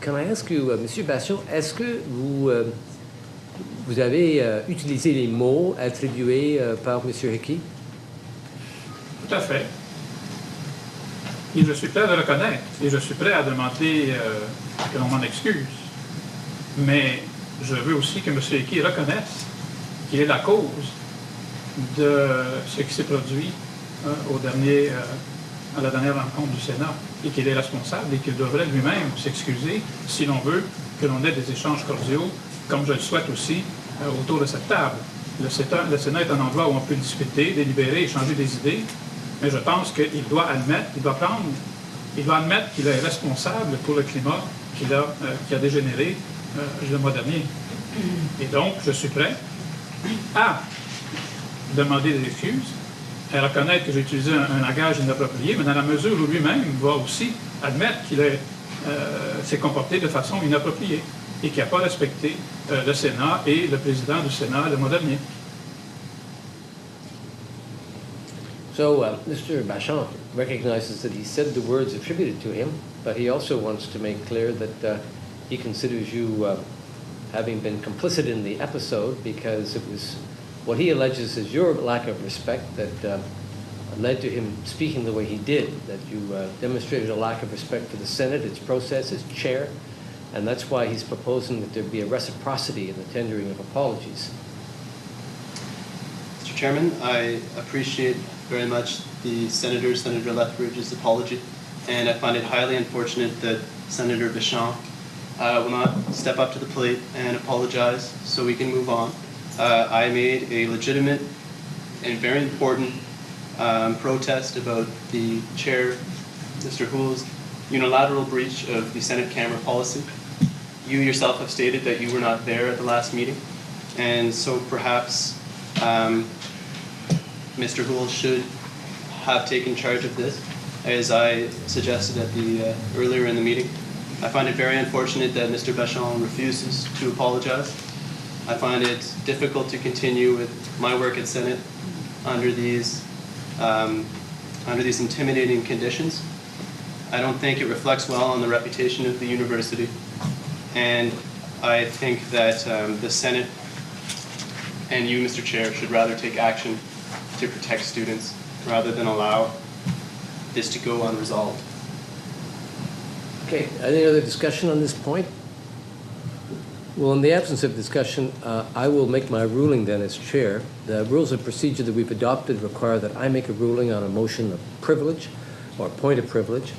Can I ask you, Monsieur Bachand, est-ce que vous avez utilisé les mots attribués par Monsieur Hickey? Tout à fait. Et je suis prêt à le reconnaître. Et je suis prêt à demander que l'on m'en excuse. Mais je veux aussi que M. Hickey reconnaisse qu'il est la cause de ce qui s'est produit à la dernière rencontre du Sénat, et qu'il est responsable et qu'il devrait lui-même s'excuser si l'on veut que l'on ait des échanges cordiaux, comme je le souhaite aussi, autour de cette table. Le Sénat est un endroit où on peut discuter, délibérer, échanger des idées, mais je pense qu'il doit admettre, qu'il est responsable pour le climat qui a dégénéré le mois dernier. Et donc, je suis prêt à demander des excuses, à reconnaître que j'ai utilisé un langage inapproprié, mais dans la mesure où lui-même va aussi admettre qu'il s'est comporté de façon inappropriée et qu'il n'a pas respecté le Sénat et le président du Sénat le mois dernier. So Mr. Bachand recognizes that he said the words attributed to him, but he also wants to make clear that he considers you having been complicit in the episode because it was what he alleges is your lack of respect that led to him speaking the way he did, that you demonstrated a lack of respect for the Senate, its process, its chair, and that's why he's proposing that there be a reciprocity in the tendering of apologies. Mr. Chairman, I appreciate very much Senator Lethbridge's apology, and I find it highly unfortunate that Senator Bachand will not step up to the plate and apologize so we can move on. I made a legitimate and very important protest about the chair, Mr. Houle's unilateral breach of the Senate camera policy. You yourself have stated that you were not there at the last meeting, and so perhaps Mr. Houle should have taken charge of this, as I suggested at the earlier in the meeting. I find it very unfortunate that Mr. Bachand refuses to apologize. I find it difficult to continue with my work at Senate under these intimidating conditions. I don't think it reflects well on the reputation of the university, and I think that the Senate and you, Mr. Chair, should rather take action to protect students rather than allow this to go unresolved. Okay, any other discussion on this point? Well, in the absence of discussion, I will make my ruling then as chair. The rules of procedure that we've adopted require that I make a ruling on a motion of privilege or point of privilege.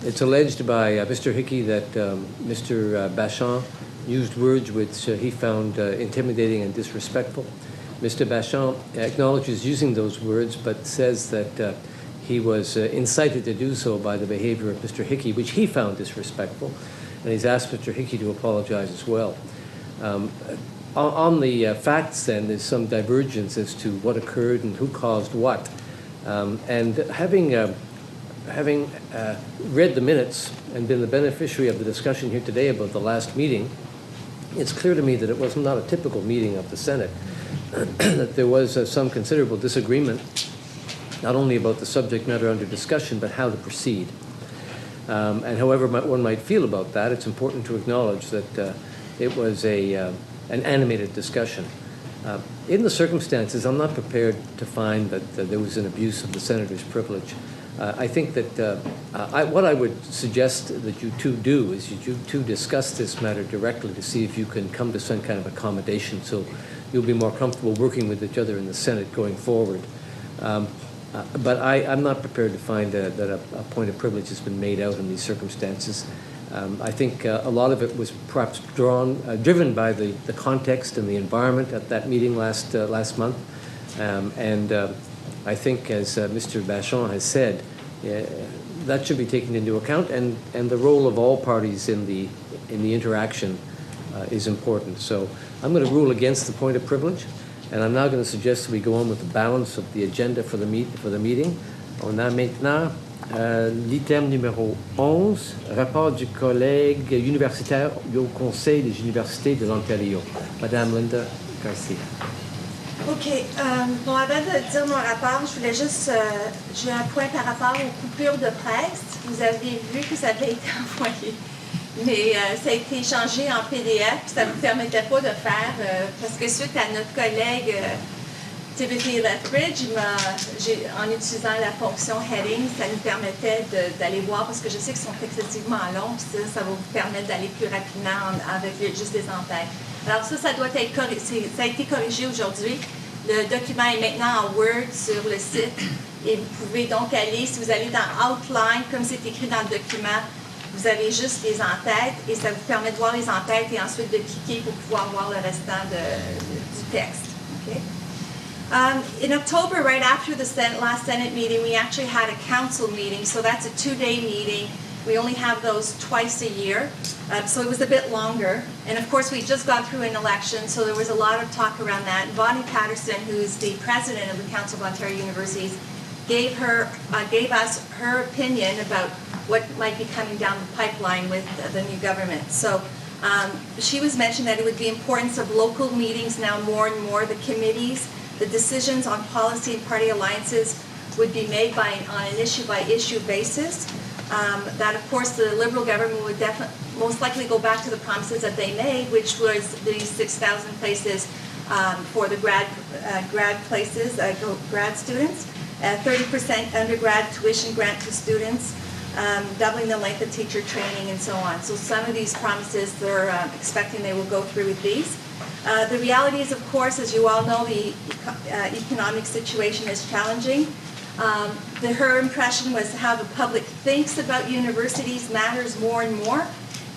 It's alleged by Mr. Hickey that Mr. Bachand used words which he found intimidating and disrespectful. Mr. Bachand acknowledges using those words, but says that he was incited to do so by the behavior of Mr. Hickey, which he found disrespectful, and he's asked Mr. Hickey to apologize as well. On the facts, then, there's some divergence as to what occurred and who caused what. And having read the minutes and been the beneficiary of the discussion here today about the last meeting, it's clear to me that it was not a typical meeting of the Senate, that there was some considerable disagreement, not only about the subject matter under discussion, but how to proceed. And however one might feel about that, it's important to acknowledge that it was an animated discussion. In the circumstances, I'm not prepared to find that there was an abuse of the senator's privilege. I think that what I would suggest that you two do is you two discuss this matter directly to see if you can come to some kind of accommodation so you'll be more comfortable working with each other in the Senate going forward. But I'm not prepared to find that a point of privilege has been made out in these circumstances. I think a lot of it was perhaps driven by the context and the environment at that meeting last month. I think, as Mr. Bachand has said, that should be taken into account, and the role of all parties in the interaction is important. So I'm going to rule against the point of privilege, and I'm now going to suggest that we go on with the balance of the agenda for the meeting. On a maintenant l'item numéro 11, rapport du collègue universitaire au Conseil des universités de l'Ontario. Madame Linda Garcia. OK. Bon, avant de dire mon rapport, je voulais juste... j'ai un point par rapport aux coupures de presse. Vous avez vu que ça avait été envoyé. Mais ça a été changé en PDF, puis ça ne vous permettait pas de faire... parce que suite à notre collègue Timothy Lethbridge, en utilisant la fonction heading, ça nous permettait d'aller voir, parce que je sais qu'ils sont excessivement longs, puis ça va vous permettre d'aller plus rapidement avec juste les en-têtes. Alors ça doit être corrigé. Ça a été corrigé aujourd'hui. Le document est maintenant en Word sur le site. Et vous pouvez donc aller, si vous allez dans Outline, comme c'est écrit dans le document, vous avez juste les en-têtes et ça vous permet de voir les en-têtes et ensuite de cliquer pour pouvoir voir le restant du texte. Okay? In October, right after the last Senate meeting, we actually had a council meeting, so that's a 2-day meeting. We only have those twice a year, so it was a bit longer. And of course, we just got through an election, so there was a lot of talk around that. Bonnie Patterson, who's the president of the Council of Ontario Universities, gave us her opinion about what might be coming down the pipeline with the new government. So she was mentioning that it would be importance of local meetings now more and more. The committees, the decisions on policy and party alliances would be made on an issue-by-issue basis. That, of course, the Liberal government would most likely go back to the promises that they made, which was the 6,000 places for the grad students, 30% undergrad tuition grant to students, doubling the length of teacher training, and so on. So some of these promises, they're expecting they will go through with these. The reality is, of course, as you all know, the economic situation is challenging. Her impression was how the public thinks about universities matters more and more.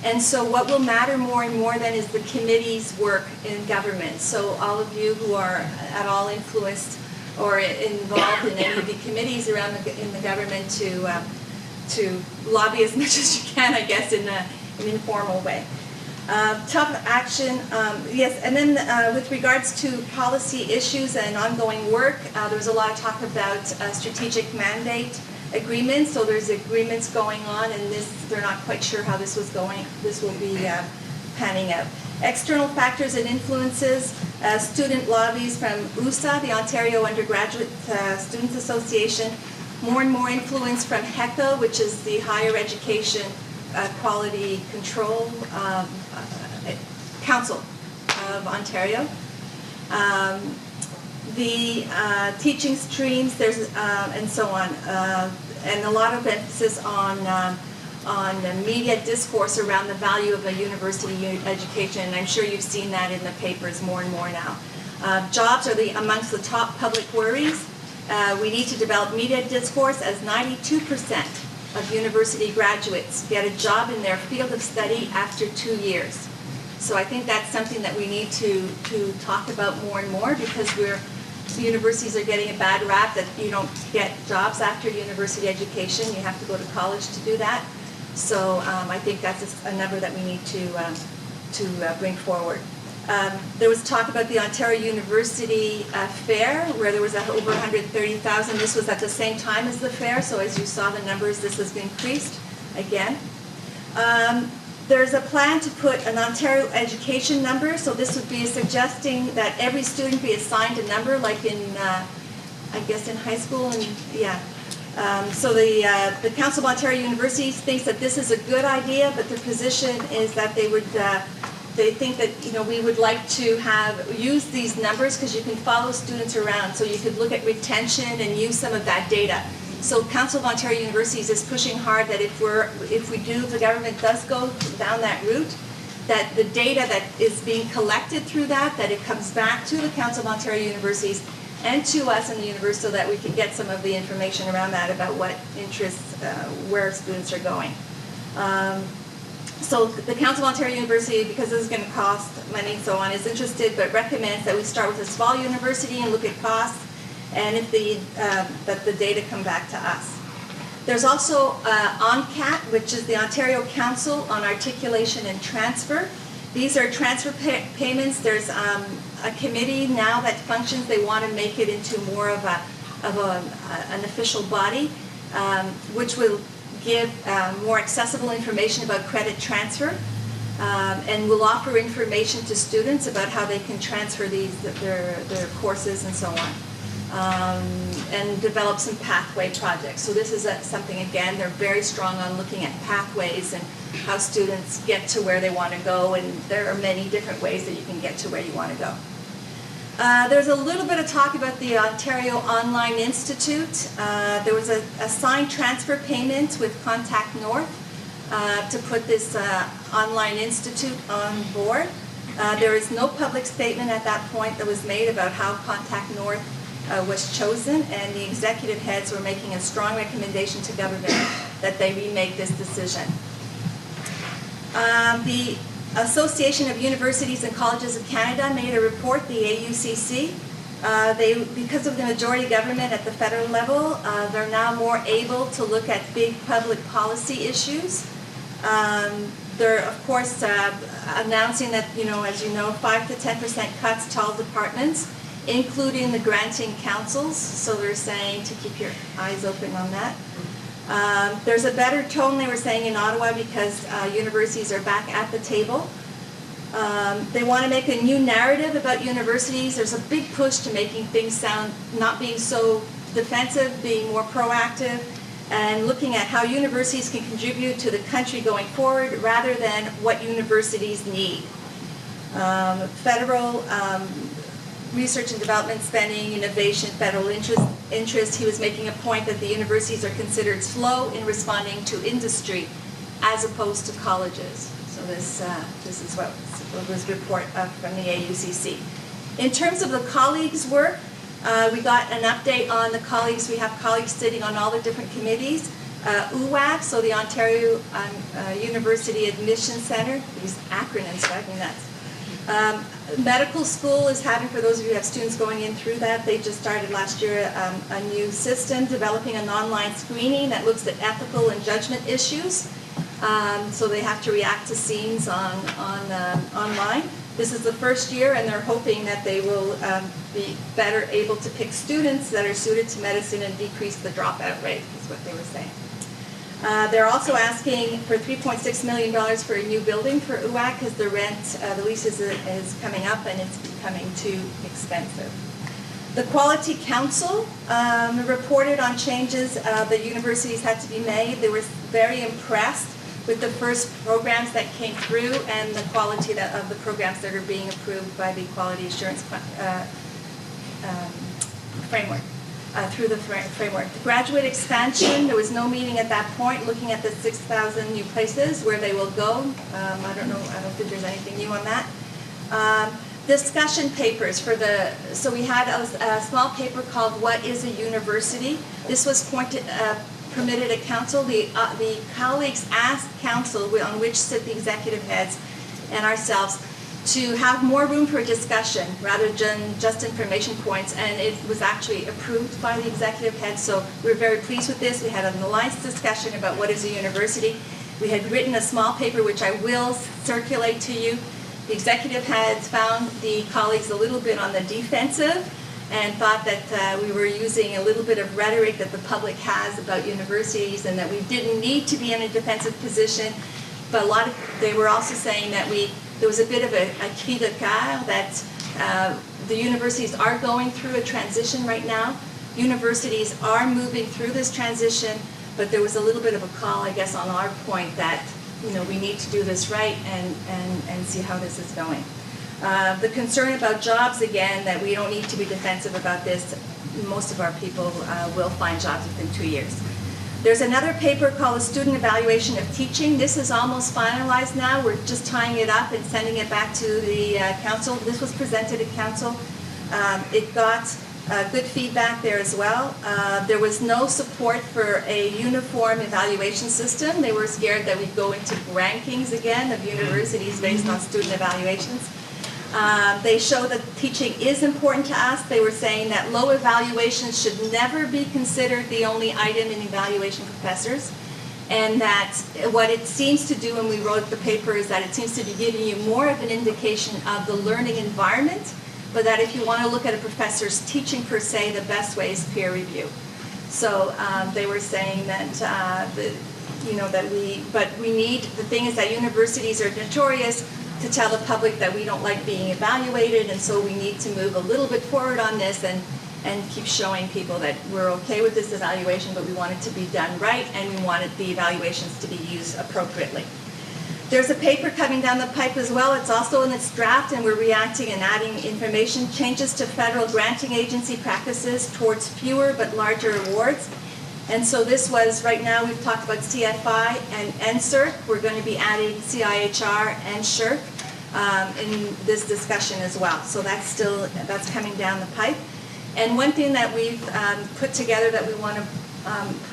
And so what will matter more and more then is the committee's work in government. So all of you who are at all influenced or involved in any of the committees around in the government to lobby as much as you can, I guess, in an informal way. Tough action, yes, and then with regards to policy issues and ongoing work, there was a lot of talk about strategic mandate agreements. So there's agreements going on, and they're not quite sure how this will be panning out. External factors and influences, student lobbies from USA, the Ontario Undergraduate Students Association, more and more influence from HECA, which is the Higher Education Quality Control Council of Ontario. The teaching streams, there's and so on, and a lot of emphasis on media discourse around the value of a university education, and I'm sure you've seen that in the papers more and more now. Jobs are amongst the top public worries. We need to develop media discourse as 92% of university graduates get a job in their field of study after 2 years. So I think that's something that we need to talk about more and more, because universities are getting a bad rap that you don't get jobs after university education. You have to go to college to do that. So I think that's a number that we need to bring forward. There was talk about the Ontario University Fair, where there was over 130,000. This was at the same time as the fair, so as you saw the numbers, this has increased again. There's a plan to put an Ontario education number, so this would be suggesting that every student be assigned a number, like in, I guess in high school, and yeah. So the Council of Ontario Universities thinks that this is a good idea, but their position is that they think that we would like to use these numbers because you can follow students around, so you could look at retention and use some of that data. So Council of Ontario Universities is pushing hard that if the government does go down that route, that the data that is being collected through that it comes back to the Council of Ontario Universities and to us in the university, so that we can get some of the information around that about what interests, where students are going. So the Council of Ontario University, because this is going to cost money and so on, is interested but recommends that we start with a small university and look at costs, and if that the data come back to us. There's also ONCAT, which is the Ontario Council on Articulation and Transfer. These are transfer payments. There's a committee now that functions. They want to make it into more of an official body, which will give more accessible information about credit transfer, and will offer information to students about how they can transfer their courses and so on. And develop some pathway projects. So this is something, again, they're very strong on looking at pathways and how students get to where they want to go, and there are many different ways that you can get to where you want to go. There's a little bit of talk about the Ontario Online Institute. There was a signed transfer payment with Contact North to put this online institute on board. There is no public statement at that point that was made about how Contact North was chosen, and the executive heads were making a strong recommendation to government that they remake this decision. The Association of Universities and Colleges of Canada made a report, the AUCC. Because of the majority government at the federal level, they're now more able to look at big public policy issues. They're, of course, announcing that, as you know, 5 to 10% cuts to all departments, including the granting councils. So they're saying to keep your eyes open on that. There's a better tone, they were saying, in Ottawa because universities are back at the table. They want to make a new narrative about universities. There's a big push to making things sound, not being so defensive, being more proactive, and looking at how universities can contribute to the country going forward rather than what universities need. Federal research and development spending, innovation, federal interest, he was making a point that the universities are considered slow in responding to industry as opposed to colleges. So this is what was report from the AUCC. In terms of the colleagues' work, we got an update on the colleagues. We have colleagues sitting on all the different committees. UWAC, so the Ontario University Admission Center, these acronyms drive me nuts. Medical school is having, for those of you who have students going in through that, they just started last year a new system developing an online screening that looks at ethical and judgment issues. So they have to react to scenes online. This is the first year, and they're hoping that they will be better able to pick students that are suited to medicine and decrease the dropout rate, is what they were saying. They're also asking for $3.6 million for a new building for UAC because the rent, the lease is coming up and it's becoming too expensive. The Quality Council reported on changes that universities had to be made. They were very impressed with the first programs that came through and the quality of the programs that are being approved by the Quality Assurance Framework. Through the framework. The graduate expansion, there was no meeting at that point, looking at the 6,000 new places where they will go. I don't think there's anything new on that. Discussion papers for so we had a small paper called What is a University? This was permitted at council. The colleagues asked council, on which sit the executive heads and ourselves, to have more room for discussion rather than just information points, and it was actually approved by the executive head, so we're very pleased with this. We had a nice discussion about what is a university. We had written a small paper which I will circulate to you. The executive heads found the colleagues a little bit on the defensive and thought that we were using a little bit of rhetoric that the public has about universities and that we didn't need to be in a defensive position, but they were also saying that there was a bit of a cri de coeur that the universities are going through a transition right now. Universities are moving through this transition, but there was a little bit of a call, I guess, on our point that we need to do this right and see how this is going. The concern about jobs, again, that we don't need to be defensive about this. Most of our people will find jobs within 2 years. There's another paper called A Student Evaluation of Teaching. This is almost finalized now. We're just tying it up and sending it back to the council. This was presented at council. It got good feedback there as well. There was no support for a uniform evaluation system. They were scared that we'd go into rankings again of universities based on student evaluations. They show that teaching is important to us. They were saying that low evaluations should never be considered the only item in evaluation professors, and that what it seems to do when we wrote the paper is that it seems to be giving you more of an indication of the learning environment, but that if you want to look at a professor's teaching per se, the best way is peer review. So they were saying that the thing is that universities are notorious to tell the public that we don't like being evaluated, and so we need to move a little bit forward on this and keep showing people that we're okay with this evaluation, but we want it to be done right, and we wanted the evaluations to be used appropriately. There's a paper coming down the pipe as well. It's also in its draft, and we're reacting and adding information. Changes to federal granting agency practices towards fewer but larger awards. And so this was, right now we've talked about CFI and NSERC. We're going to be adding CIHR and SHRC in this discussion as well. So that's coming down the pipe. And one thing that we've put together that we want to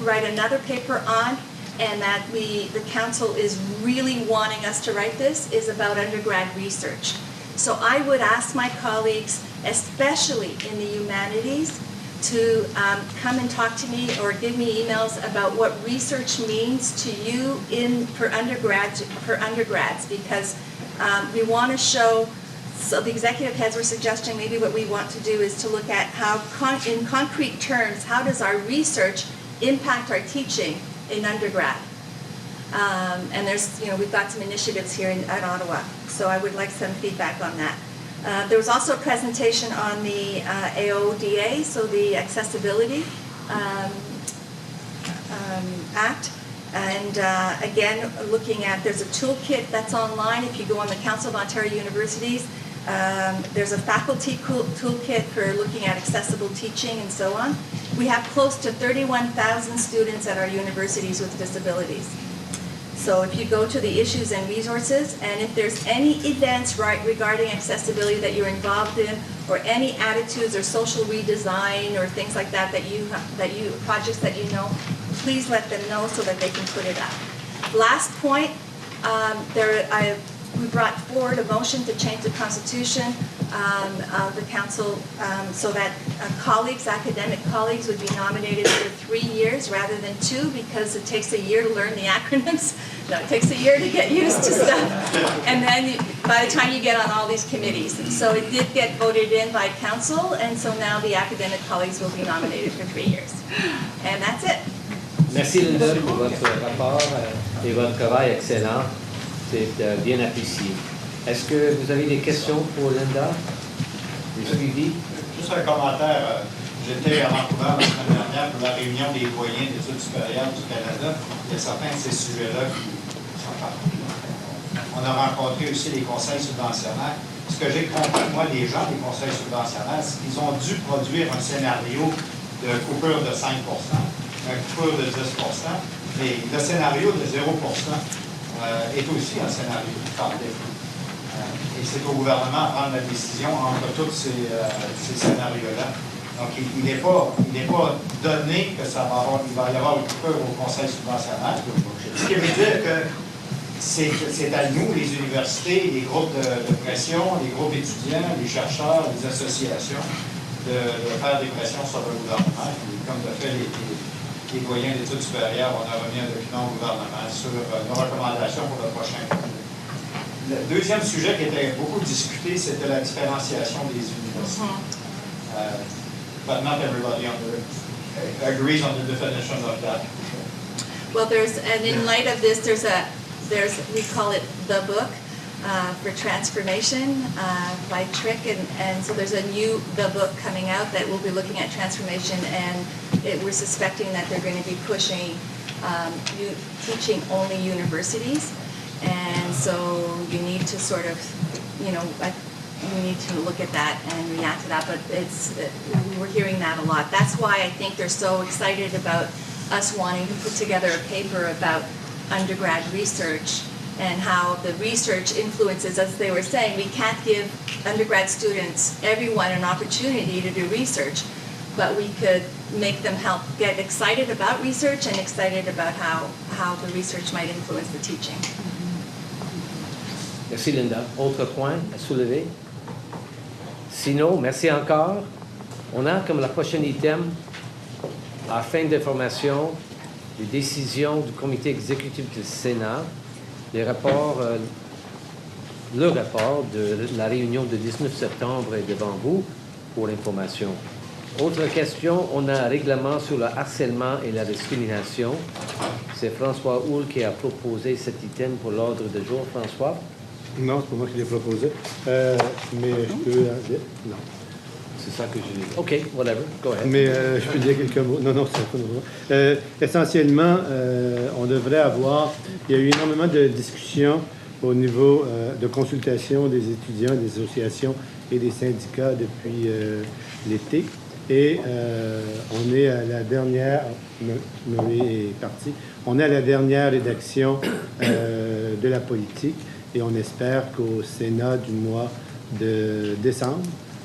write another paper on, and that the council is really wanting us to write this, is about undergrad research. So I would ask my colleagues, especially in the humanities, to come and talk to me or give me emails about what research means to you for undergrads, because we want to show. So the executive heads were suggesting maybe what we want to do is to look at how, in concrete terms, how does our research impact our teaching in undergrad? And we've got some initiatives here at Ottawa, so I would like some feedback on that. There was also a presentation on the AODA, so the Accessibility Act. And again, looking at, there's a toolkit that's online. If you go on the Council of Ontario Universities, there's a faculty toolkit for looking at accessible teaching and so on. We have close to 31,000 students at our universities with disabilities. So if you go to the issues and resources, and if there's any events regarding accessibility that you're involved in, or any attitudes or social redesign or things like that projects that you know, please let them know so that they can put it up. Last point, we brought forward a motion to change the constitution of the council so that academic colleagues would be nominated for 3 years rather than 2 because it takes a year to learn the acronyms. No, it takes a year to get used to stuff. And then by the time you get on all these committees. So it did get voted in by council, and so now the academic colleagues will be nominated for 3 years. And that's it. Merci Linda pour votre rapport et votre travail excellent. C'est bien apprécié. Est-ce que vous avez des questions pour Linda? Suivi? Juste un commentaire. J'étais à Vancouver la semaine dernière pour la réunion des doyens d'études supérieures du Canada. Il y a certains de ces sujets-là qui sont partis. On a rencontré aussi les conseils subventionnaires. Ce que j'ai compris, moi, les gens des conseils subventionnaires, c'est qu'ils ont dû produire un scénario de coupure de 5 une coupure de 10 mais le scénario de 0 est aussi un scénario par défaut. Et c'est au gouvernement à prendre la décision entre tous ces scénarios-là. Donc, il n'est pas donné que il va y avoir une coupure au conseil subventionnaire. Ce qui veut dire que c'est à nous, les universités, les groupes de pression, les groupes étudiants, les chercheurs, les associations, de faire des pressions sur le gouvernement. Et comme de fait les doyens d'études supérieures, on a remis un document au gouvernement sur nos recommandations pour le prochain. Le deuxième sujet qui était beaucoup discuté, c'était la différenciation des universités. But not everybody agrees on the definition of that. Well, and in light of this, we call it the book for transformation by Trick, and so there's the book coming out that will be looking at transformation, and we're suspecting that they're going to be pushing teaching only universities, and so you need to sort of, you need to look at that and react to that, but we're hearing that a lot. That's why I think they're so excited about us wanting to put together a paper about undergrad research and how the research influences, as they were saying, we can't give undergrad students, everyone, an opportunity to do research, but we could make them get excited about research and excited about how the research might influence the teaching. Merci Linda. Autre point à soulever? Sinon, merci encore. On a comme la prochaine item, à fin d'information, les décisions du comité exécutif du Sénat, le rapport de la réunion du 19 septembre est devant vous pour l'information. Autre question, on a un règlement sur le harcèlement et la discrimination. C'est François Houle qui a proposé cet item pour l'ordre du jour. François? Non, c'est pas moi qui l'ai proposé. Mais je peux... non. C'est ça que j'ai dit. OK, whatever, go ahead. Mais je peux dire quelques mots. Non, c'est pas normal. Essentiellement, on devrait avoir... Il y a eu énormément de discussions au niveau de consultation des étudiants, des associations et des syndicats depuis l'été. Et on est à la dernière... Noé est parti. On est à la dernière rédaction de la politique. Et on espère qu'au Sénat du mois de décembre,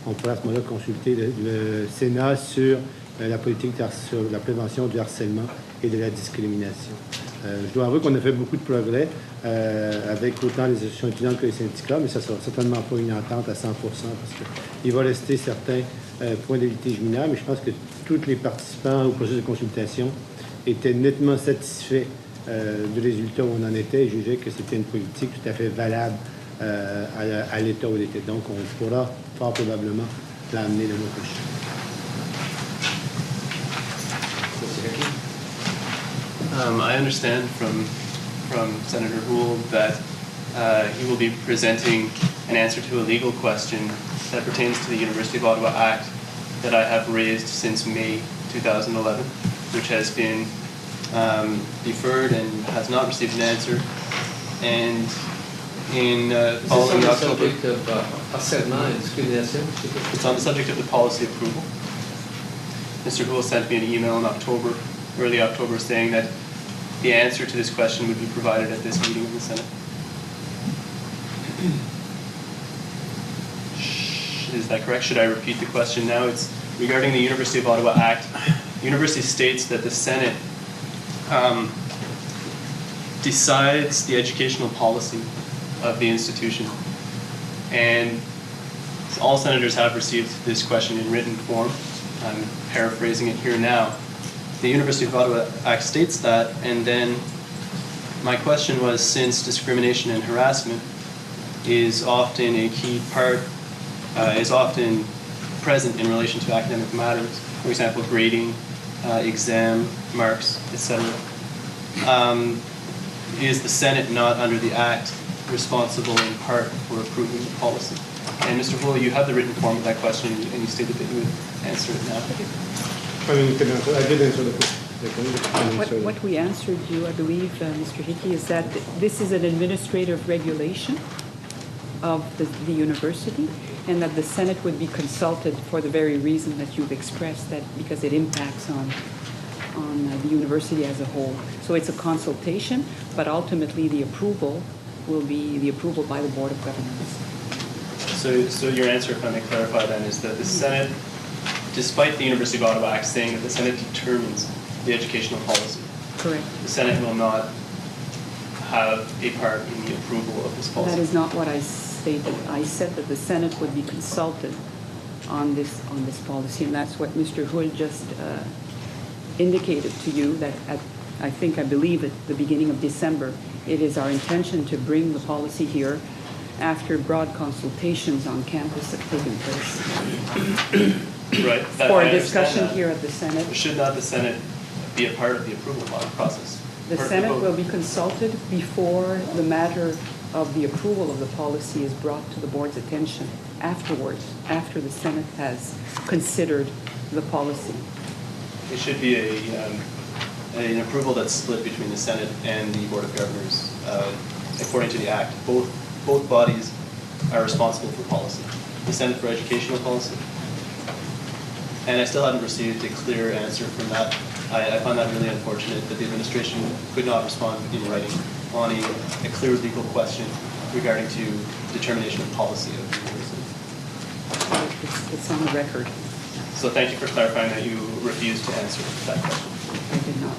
on pourra à ce moment-là consulter le Sénat sur la politique, sur la prévention du harcèlement et de la discrimination. Je dois avouer qu'on a fait beaucoup de progrès avec autant les associations étudiantes que les syndicats, mais ça ne sera certainement pas une entente à 100% parce qu'il va rester certains points de litige mineurs, mais je pense que tous les participants au processus de consultation étaient nettement satisfaits du résultat où on en était et jugeait que c'était une politique tout à fait valable à l'état où elle était. Donc, on pourra fort probablement l'amener le mois prochain. I understand from Senator Houle that he will be presenting an answer to a legal question that pertains to the University of Ottawa Act that I have raised since May 2011, which has been deferred and has not received an answer. And in following October, it's on the subject of the policy approval. Mr. Houle sent me an email in October, early October, saying that the answer to this question would be provided at this meeting of the Senate. Is that correct? Should I repeat the question now? It's regarding the University of Ottawa Act. The university states that the Senate decides the educational policy of the institution. And all senators have received this question in written form. I'm paraphrasing it here now. The University of Ottawa Act states that, and then my question was, since discrimination and harassment is often a key part, is often present in relation to academic matters, for example, grading, exam marks, etc., is the Senate not under the Act responsible in part for approving the policy? And Mr. Hull, you have the written form of that question, and you stated that you would answer it now. I mean, I did answer the question. What we answered you, I believe, Mr. Hickey, is that this is an administrative regulation of the university, and that the Senate would be consulted for the very reason that you've expressed, that because it impacts on the university as a whole. So it's a consultation, but ultimately the approval will be the approval by the Board of Governors. So your answer, if I may clarify then, is that the Senate, despite the University of Ottawa Act saying that the Senate determines the educational policy, correct, the Senate will not have a part in the approval of this policy? That is not what I stated. I said that the Senate would be consulted on this policy, and that's what Mr. Hull just indicated to you, that I believe at the beginning of December, it is our intention to bring the policy here after broad consultations on campus have taken place. Right. For a discussion here at the Senate. Should not the Senate be a part of the approval process? The Senate will be consulted before the matter of the approval of the policy is brought to the board's attention afterwards, after the Senate has considered the policy. It should be an approval that's split between the Senate and the Board of Governors. According to the Act, both bodies are responsible for policy. The Senate for educational policy. And I still haven't received a clear answer from that. I find that really unfortunate that the administration could not respond in writing on a clear legal question regarding to determination of policy of the university. It's on the record. So thank you for clarifying that you refused to answer that question. I did not.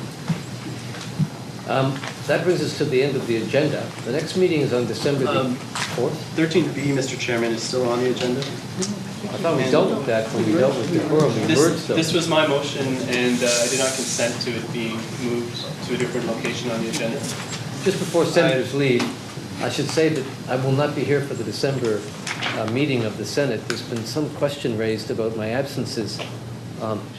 That brings us to the end of the agenda. The next meeting is on December the 4th. 13B, Mr. Chairman, is still on the agenda. I thought we dealt with that when we dealt with decorum. This was my motion, and I did not consent to it being moved to a different location on the agenda. Just before senators leave, I should say that I will not be here for the December meeting of the Senate. There's been some question raised about my absences.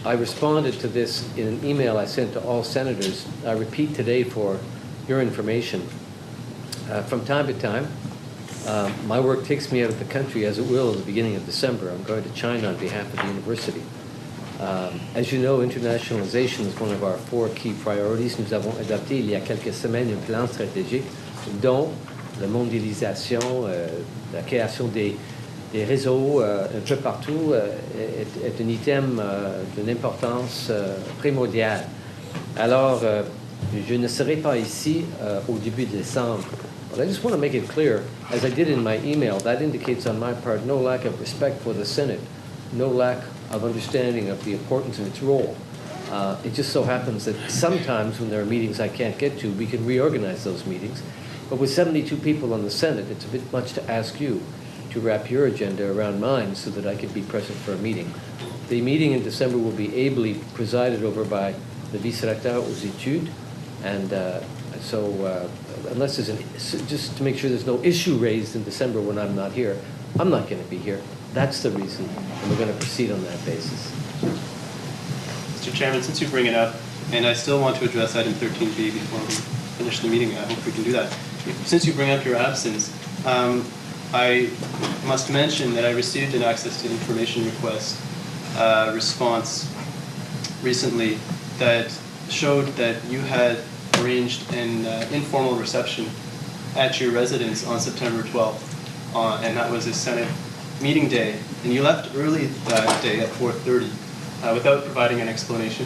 I responded to this in an email I sent to all senators. I repeat today for your information. From time to time, my work takes me out of the country, as it will at the beginning of December. I'm going to China on behalf of the university. As you know, internationalization is one of our 4 key priorities. Nous avons adopté il y a quelques semaines un plan stratégique dont la mondialisation, la création des réseaux un peu partout est un item d'une importance primordiale. Alors, je ne serai pas ici au début de décembre. But I just want to make it clear, as I did in my email, that indicates on my part no lack of respect for the Senate, no lack of understanding of the importance of its role. It just so happens that sometimes when there are meetings I can't get to, we can reorganize those meetings. But with 72 people on the Senate, it's a bit much to ask you to wrap your agenda around mine so that I can be present for a meeting. The meeting in December will be ably presided over by the vice-recteur aux études, and so unless there's just to make sure there's no issue raised in December when I'm not here, I'm not going to be here. That's the reason, and we're going to proceed on that basis. Mr. Chairman, since you bring it up, and I still want to address item 13B before we finish the meeting, I hope we can do that. Since you bring up your absence, I must mention that I received an access to information request response recently that showed that you had arranged an informal reception at your residence on September 12th, and that was a Senate meeting day, and you left early that day at 4:30 without providing an explanation.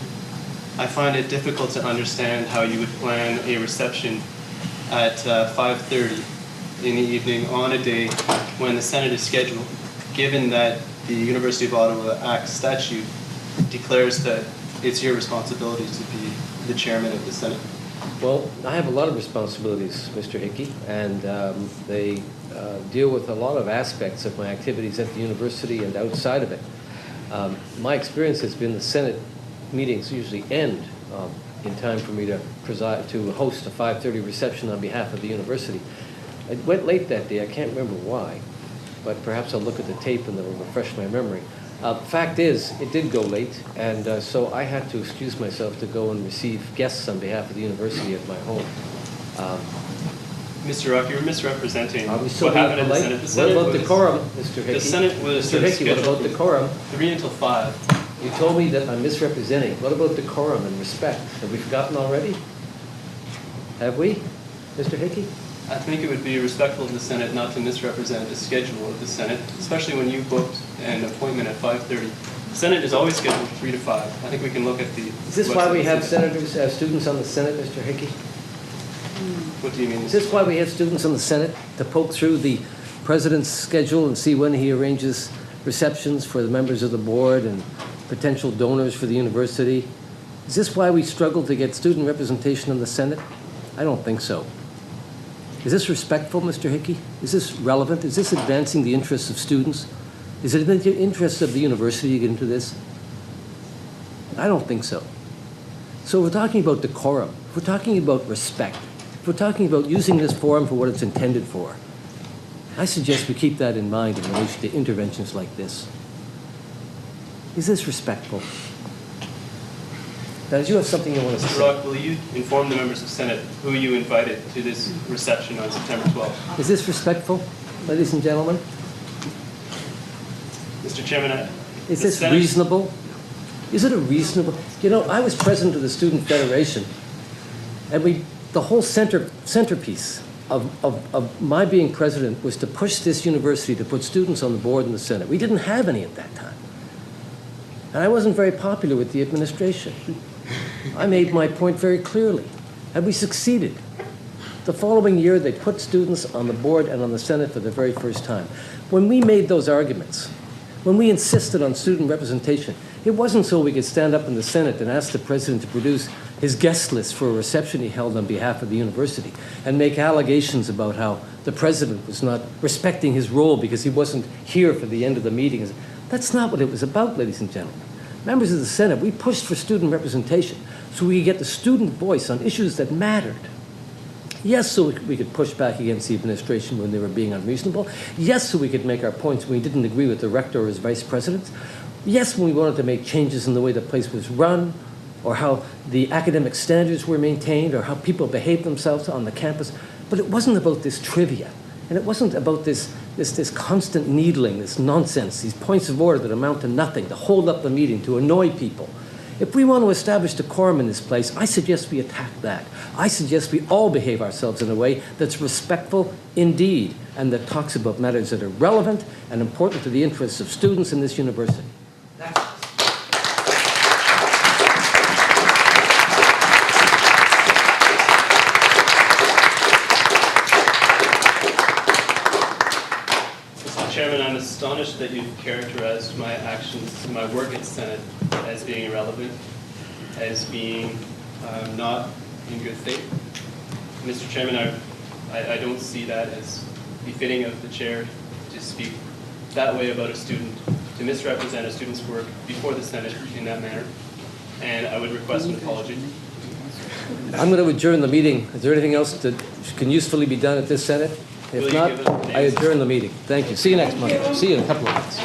I find it difficult to understand how you would plan a reception at 5:30 in the evening on a day when the Senate is scheduled, given that the University of Ottawa Act statute declares that it's your responsibility to be the chairman of the Senate. Well, I have a lot of responsibilities, Mr. Hickey, and they deal with a lot of aspects of my activities at the university and outside of it. My experience has been the Senate meetings usually end in time for me to host a 5:30 reception on behalf of the university. I went late that day. I can't remember why, but perhaps I'll look at the tape and it'll refresh my memory. Fact is, it did go late, and so I had to excuse myself to go and receive guests on behalf of the university at my home. Mr. Rock, you're misrepresenting Are we what still happened at the late? Senate. What about decorum, Mr. Hickey? The Senate was Mr. Hickey, what about scheduled decorum? 3 until 5. You told me that I'm misrepresenting. What about decorum and respect? Have we forgotten already? Have we, Mr. Hickey? I think it would be respectful of the Senate not to misrepresent the schedule of the Senate, especially when you booked an appointment at 5:30. The Senate is always scheduled 3 to 5. I think we can look at the... Is this why we have students on the Senate, Mr. Hickey? What do you mean? Is this why we have students on the Senate, to poke through the president's schedule and see when he arranges receptions for the members of the board and potential donors for the university? Is this why we struggle to get student representation in the Senate? I don't think so. Is this respectful, Mr. Hickey? Is this relevant? Is this advancing the interests of students? Is it in the interests of the university to get into this? I don't think so. So we're talking about decorum. We're talking about respect. We're talking about using this forum for what it's intended for. I suggest we keep that in mind in relation to interventions like this. Is this respectful? Now, do you have something you want to Mr. say? Rock, will you inform the members of Senate who you invited to this reception on September 12th? Is this respectful, ladies and gentlemen? Mr. Chairman, Is this reasonable? Is it a reasonable? You know, I was president of the Student Federation, and the whole centerpiece of my being president was to push this university to put students on the board in the Senate. We didn't have any at that time. And I wasn't very popular with the administration. I made my point very clearly. And we succeeded. The following year, they put students on the board and on the Senate for the very first time. When we made those arguments, when we insisted on student representation, it wasn't so we could stand up in the Senate and ask the president to produce his guest list for a reception he held on behalf of the university and make allegations about how the president was not respecting his role because he wasn't here for the end of the meeting. That's not what it was about, ladies and gentlemen. Members of the Senate, we pushed for student representation so we could get the student voice on issues that mattered. Yes, so we could push back against the administration when they were being unreasonable. Yes, so we could make our points when we didn't agree with the rector or his vice presidents. Yes, when we wanted to make changes in the way the place was run, or how the academic standards were maintained, or how people behaved themselves on the campus. But it wasn't about this trivia, and it wasn't about this constant needling, this nonsense, these points of order that amount to nothing, to hold up the meeting, to annoy people. If we want to establish decorum in this place, I suggest we attack that. I suggest we all behave ourselves in a way that's respectful indeed, and that talks about matters that are relevant and important to the interests of students in this university. Chairman, I'm astonished that you've characterized my actions, my work at Senate, as being irrelevant, as being not in good faith. Mr. Chairman, I don't see that as befitting of the chair to speak that way about a student, to misrepresent a student's work before the Senate in that manner, and I would request an apology. I'm going to adjourn the meeting. Is there anything else that can usefully be done at this Senate? If not, I adjourn the meeting. Thank you. See you next month. See you in a couple of months.